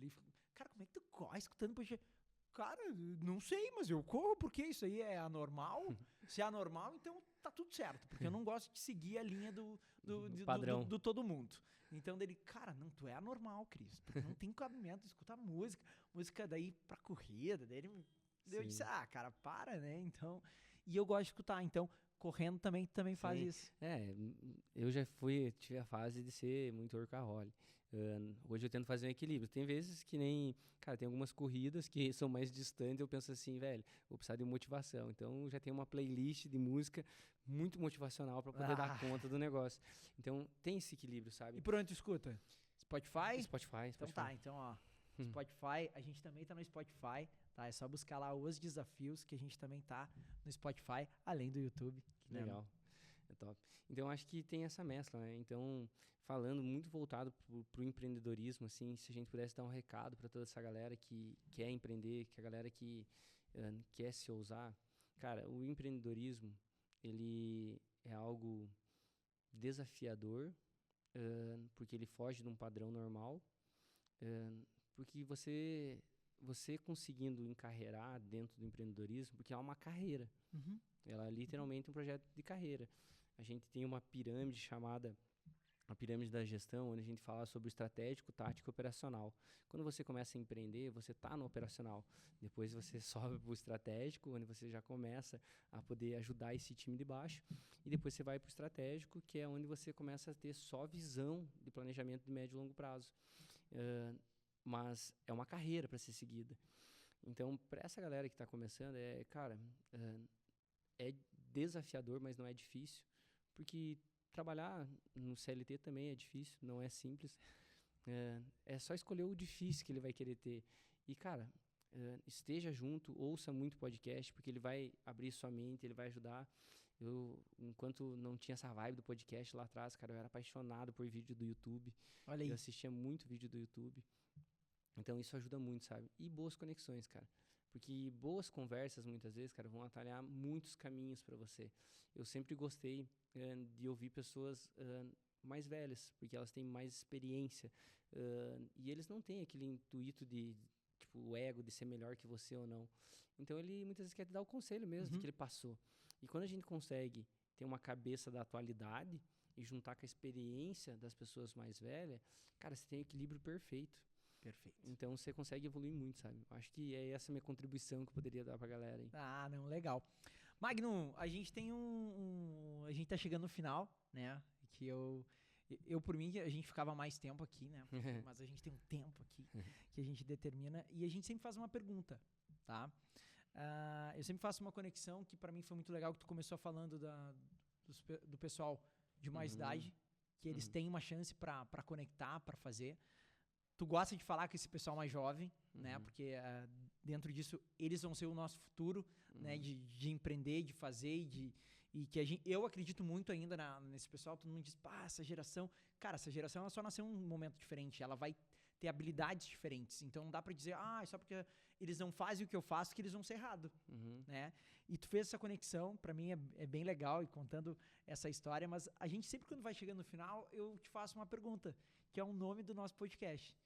Cara, como é que tu corre escutando podcast? Cara, não sei, mas eu corro porque isso aí é anormal. Se é anormal, então tá tudo certo. Porque eu não gosto de seguir a linha do padrão do todo mundo. Então dele, cara, não, tu é anormal, Cris. Porque não tem cabimento, escuta música daí pra corrida. Daí eu disse, cara, para, né? Então, e eu gosto de escutar. Então, correndo também faz isso. Eu já tive a fase de ser muito workaholic. Hoje eu tento fazer um equilíbrio. Tem vezes que tem algumas corridas que são mais distantes, eu penso assim, velho, vou precisar de motivação. Então, já tenho uma playlist de música muito motivacional para poder dar conta do negócio. Então, tem esse equilíbrio, sabe? E por onde tu escuta? Spotify? Spotify. Então tá, ó. Spotify, a gente também tá no Spotify, tá? É só buscar lá Os Desafios, que a gente também tá no Spotify, além do YouTube. Legal. É top. Então, acho que tem essa mescla, né? Então, falando muito voltado pro empreendedorismo, assim, se a gente pudesse dar um recado para toda essa galera que quer empreender, que a galera que quer se ousar, cara, o empreendedorismo, ele é algo desafiador, porque ele foge de um padrão normal, porque você conseguindo encarreirar dentro do empreendedorismo, porque é uma carreira. Ela é literalmente um projeto de carreira. A gente tem uma pirâmide chamada a pirâmide da gestão, onde a gente fala sobre o estratégico, tático e operacional. Quando você começa a empreender, você está no operacional. Depois você sobe para o estratégico, onde você já começa a poder ajudar esse time de baixo. E depois você vai para o estratégico, que é onde você começa a ter só visão de planejamento de médio e longo prazo. mas é uma carreira para ser seguida. Então, para essa galera que está começando, cara, é desafiador, mas não é difícil, porque trabalhar no CLT também é difícil, não é simples. É só escolher o difícil que ele vai querer ter. E, cara, esteja junto, ouça muito podcast, porque ele vai abrir sua mente, ele vai ajudar. Enquanto não tinha essa vibe do podcast lá atrás, cara, eu era apaixonado por vídeo do YouTube. Olha aí. Eu assistia muito vídeo do YouTube. Então, isso ajuda muito, sabe? E boas conexões, cara. Porque boas conversas, muitas vezes, cara, vão atalhar muitos caminhos para você. Eu sempre gostei de ouvir pessoas mais velhas, porque elas têm mais experiência. E eles não têm aquele intuito de, tipo, o ego de ser melhor que você ou não. Então, ele muitas vezes quer te dar o conselho mesmo do que ele passou. E quando a gente consegue ter uma cabeça da atualidade e juntar com a experiência das pessoas mais velhas, cara, você tem o equilíbrio perfeito. Perfeito. Então, você consegue evoluir muito, sabe? Acho que é essa minha contribuição que eu poderia dar pra galera aí. Ah, não, legal. Magno, a gente tem a gente tá chegando no final, né? Que eu por mim, a gente ficava mais tempo aqui, né? Mas a gente tem um tempo aqui que a gente determina e a gente sempre faz uma pergunta, tá? Eu sempre faço uma conexão que pra mim foi muito legal, que tu começou falando do pessoal de mais idade, que eles têm uma chance pra conectar, pra fazer. Tu gosta de falar com esse pessoal mais jovem, né? Porque dentro disso, eles vão ser o nosso futuro, né? De empreender, de fazer e que eu acredito muito ainda nesse pessoal. Todo mundo diz, essa geração... Cara, essa geração ela só nasceu num momento diferente. Ela vai ter habilidades diferentes. Então, não dá pra dizer, só porque eles não fazem o que eu faço que eles vão ser errado, né? E tu fez essa conexão, pra mim é bem legal, e contando essa história. Mas a gente sempre, quando vai chegando no final, eu te faço uma pergunta, que é o nome do nosso podcast.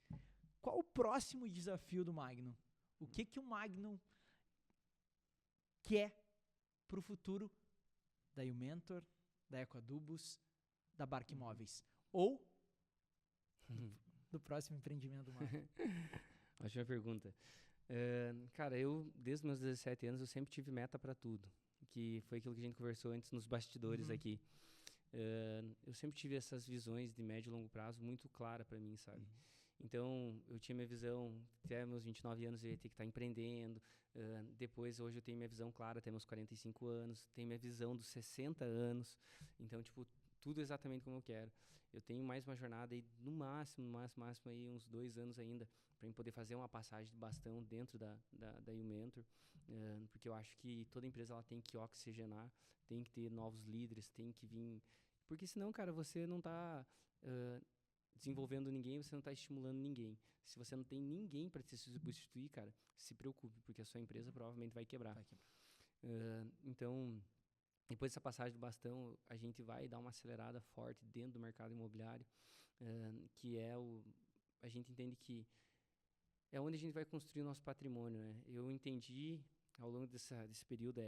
Qual o próximo desafio do Magno? O que o Magno quer pro futuro da YouMentor, da Ecoadubos, da Barca Imóveis? Ou do próximo empreendimento do Magno? Ótima pergunta. Cara, eu, desde meus 17 anos, eu sempre tive meta para tudo. Que foi aquilo que a gente conversou antes nos bastidores aqui. Eu sempre tive essas visões de médio e longo prazo muito clara para mim, sabe? Então, eu tinha minha visão, até meus 29 anos eu ia ter que estar empreendendo. Depois, hoje eu tenho minha visão clara até meus 45 anos. Tenho minha visão dos 60 anos. Então, tipo, tudo exatamente como eu quero. Eu tenho mais uma jornada aí, no máximo aí, uns 2 anos ainda, para poder fazer uma passagem de bastão dentro da YouMentor. Porque eu acho que toda empresa ela tem que oxigenar, tem que ter novos líderes, tem que vir... Porque senão, cara, você não está... desenvolvendo ninguém, você não está estimulando ninguém. Se você não tem ninguém para te substituir, cara, se preocupe, porque a sua empresa provavelmente vai quebrar. Então, depois dessa passagem do bastão, a gente vai dar uma acelerada forte dentro do mercado imobiliário, que a gente entende que é onde a gente vai construir o nosso patrimônio, né? Eu entendi, ao longo desse período,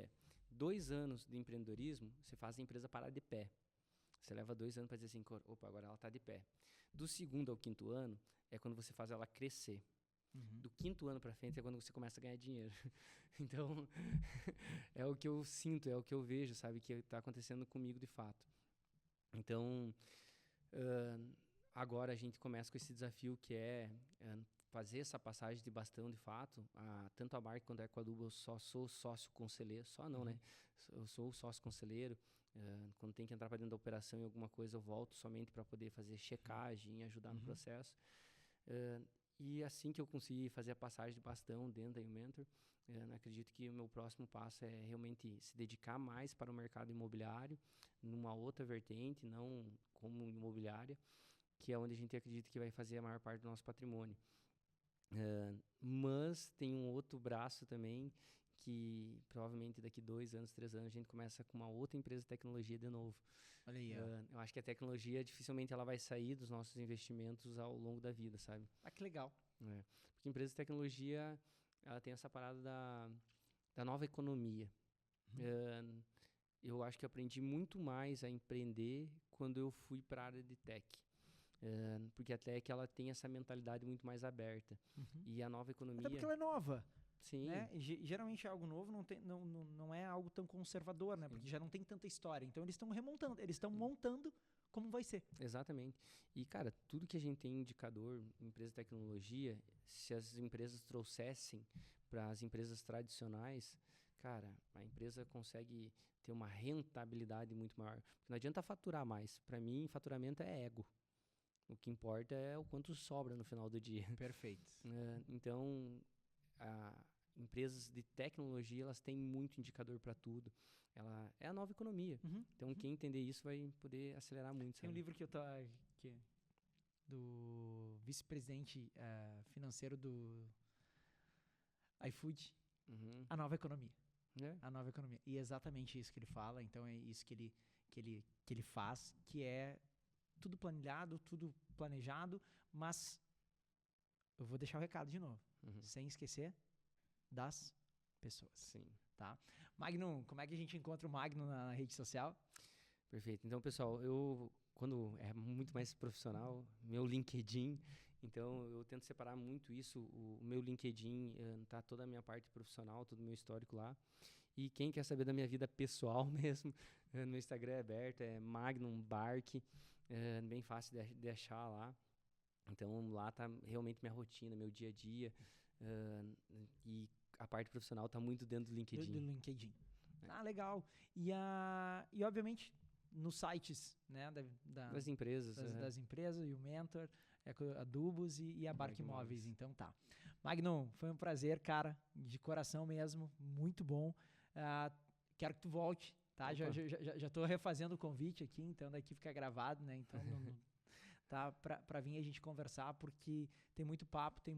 2 anos de empreendedorismo, você faz a empresa parar de pé. Você leva 2 anos para dizer assim, opa, agora ela está de pé. Do 2º ao 5º ano é quando você faz ela crescer. Do 5º ano para frente é quando você começa a ganhar dinheiro. Então, é o que eu sinto, é o que eu vejo, sabe, que está acontecendo comigo de fato. Então, agora a gente começa com esse desafio que é fazer essa passagem de bastão de fato. Tanto a Barca quanto a Ecoadubos eu só sou sócio conselheiro, só não, né? Eu sou o sócio conselheiro. Quando tem que entrar para dentro da operação em alguma coisa, eu volto somente para poder fazer checagem e ajudar no processo. E assim que eu conseguir fazer a passagem de bastão dentro da YouMentor, acredito que o meu próximo passo é realmente se dedicar mais para o mercado imobiliário, numa outra vertente, não como imobiliária, que é onde a gente acredita que vai fazer a maior parte do nosso patrimônio. Mas tem um outro braço também, que provavelmente daqui 2 anos, 3 anos, a gente começa com uma outra empresa de tecnologia de novo. Olha aí, eu acho que a tecnologia, dificilmente ela vai sair dos nossos investimentos ao longo da vida, sabe? Que legal. Porque a empresa de tecnologia, ela tem essa parada da nova economia. Eu acho que eu aprendi muito mais a empreender quando eu fui para a área de tech. Porque a tech ela tem essa mentalidade muito mais aberta. E a nova economia... Até porque ela é nova. Sim. Né? Geralmente algo novo não é algo tão conservador, né? Porque já não tem tanta história. Então eles estão remontando, eles estão montando como vai ser. Exatamente. E, cara, tudo que a gente tem indicador em empresa de tecnologia, se as empresas trouxessem para as empresas tradicionais, cara, a empresa consegue ter uma rentabilidade muito maior. Não adianta faturar mais. Para mim, faturamento é ego. O que importa é o quanto sobra no final do dia. Perfeito. Então, empresas de tecnologia, elas têm muito indicador para tudo. Ela é a nova economia. Então, quem entender isso vai poder acelerar muito. Tem um livro que eu tô do vice-presidente financeiro do iFood, A Nova Economia. A Nova Economia. E é exatamente isso que ele fala. Então, é isso que ele faz, que é tudo planilhado, tudo planejado, mas eu vou deixar o recado de novo, sem esquecer das pessoas. Sim. Tá? Magnum, como é que a gente encontra o Magnum na rede social? Perfeito. Então, pessoal, quando é muito mais profissional, meu LinkedIn, então eu tento separar muito isso. O meu LinkedIn tá toda a minha parte profissional, todo o meu histórico lá. E quem quer saber da minha vida pessoal mesmo, no Instagram é aberto, é Magnum Bark, bem fácil de achar lá. Então lá tá realmente minha rotina, meu dia a dia, e a parte profissional tá muito dentro do LinkedIn. Do LinkedIn. Legal. E obviamente nos sites, né, das empresas. Das empresas, e o Mentor, a Dubos e a Bark Imóveis. Então tá. Magnum, foi um prazer, cara, de coração mesmo, muito bom. Quero que tu volte, tá? Já tô refazendo o convite aqui, então daqui fica gravado, né? Então tá, pra vir a gente conversar, porque tem muito papo, tem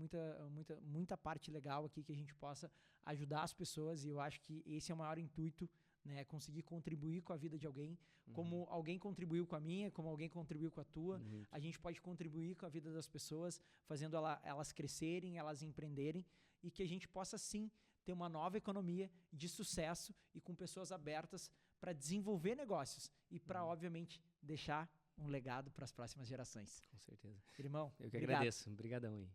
muita parte legal aqui que a gente possa ajudar as pessoas, e eu acho que esse é o maior intuito, né? Conseguir contribuir com a vida de alguém, como alguém contribuiu com a minha, como alguém contribuiu com a tua. A gente pode contribuir com a vida das pessoas, fazendo elas crescerem, elas empreenderem, e que a gente possa sim ter uma nova economia de sucesso e com pessoas abertas para desenvolver negócios e para, obviamente, deixar um legado para as próximas gerações. Com certeza. Irmão, eu que agradeço. Obrigadão aí.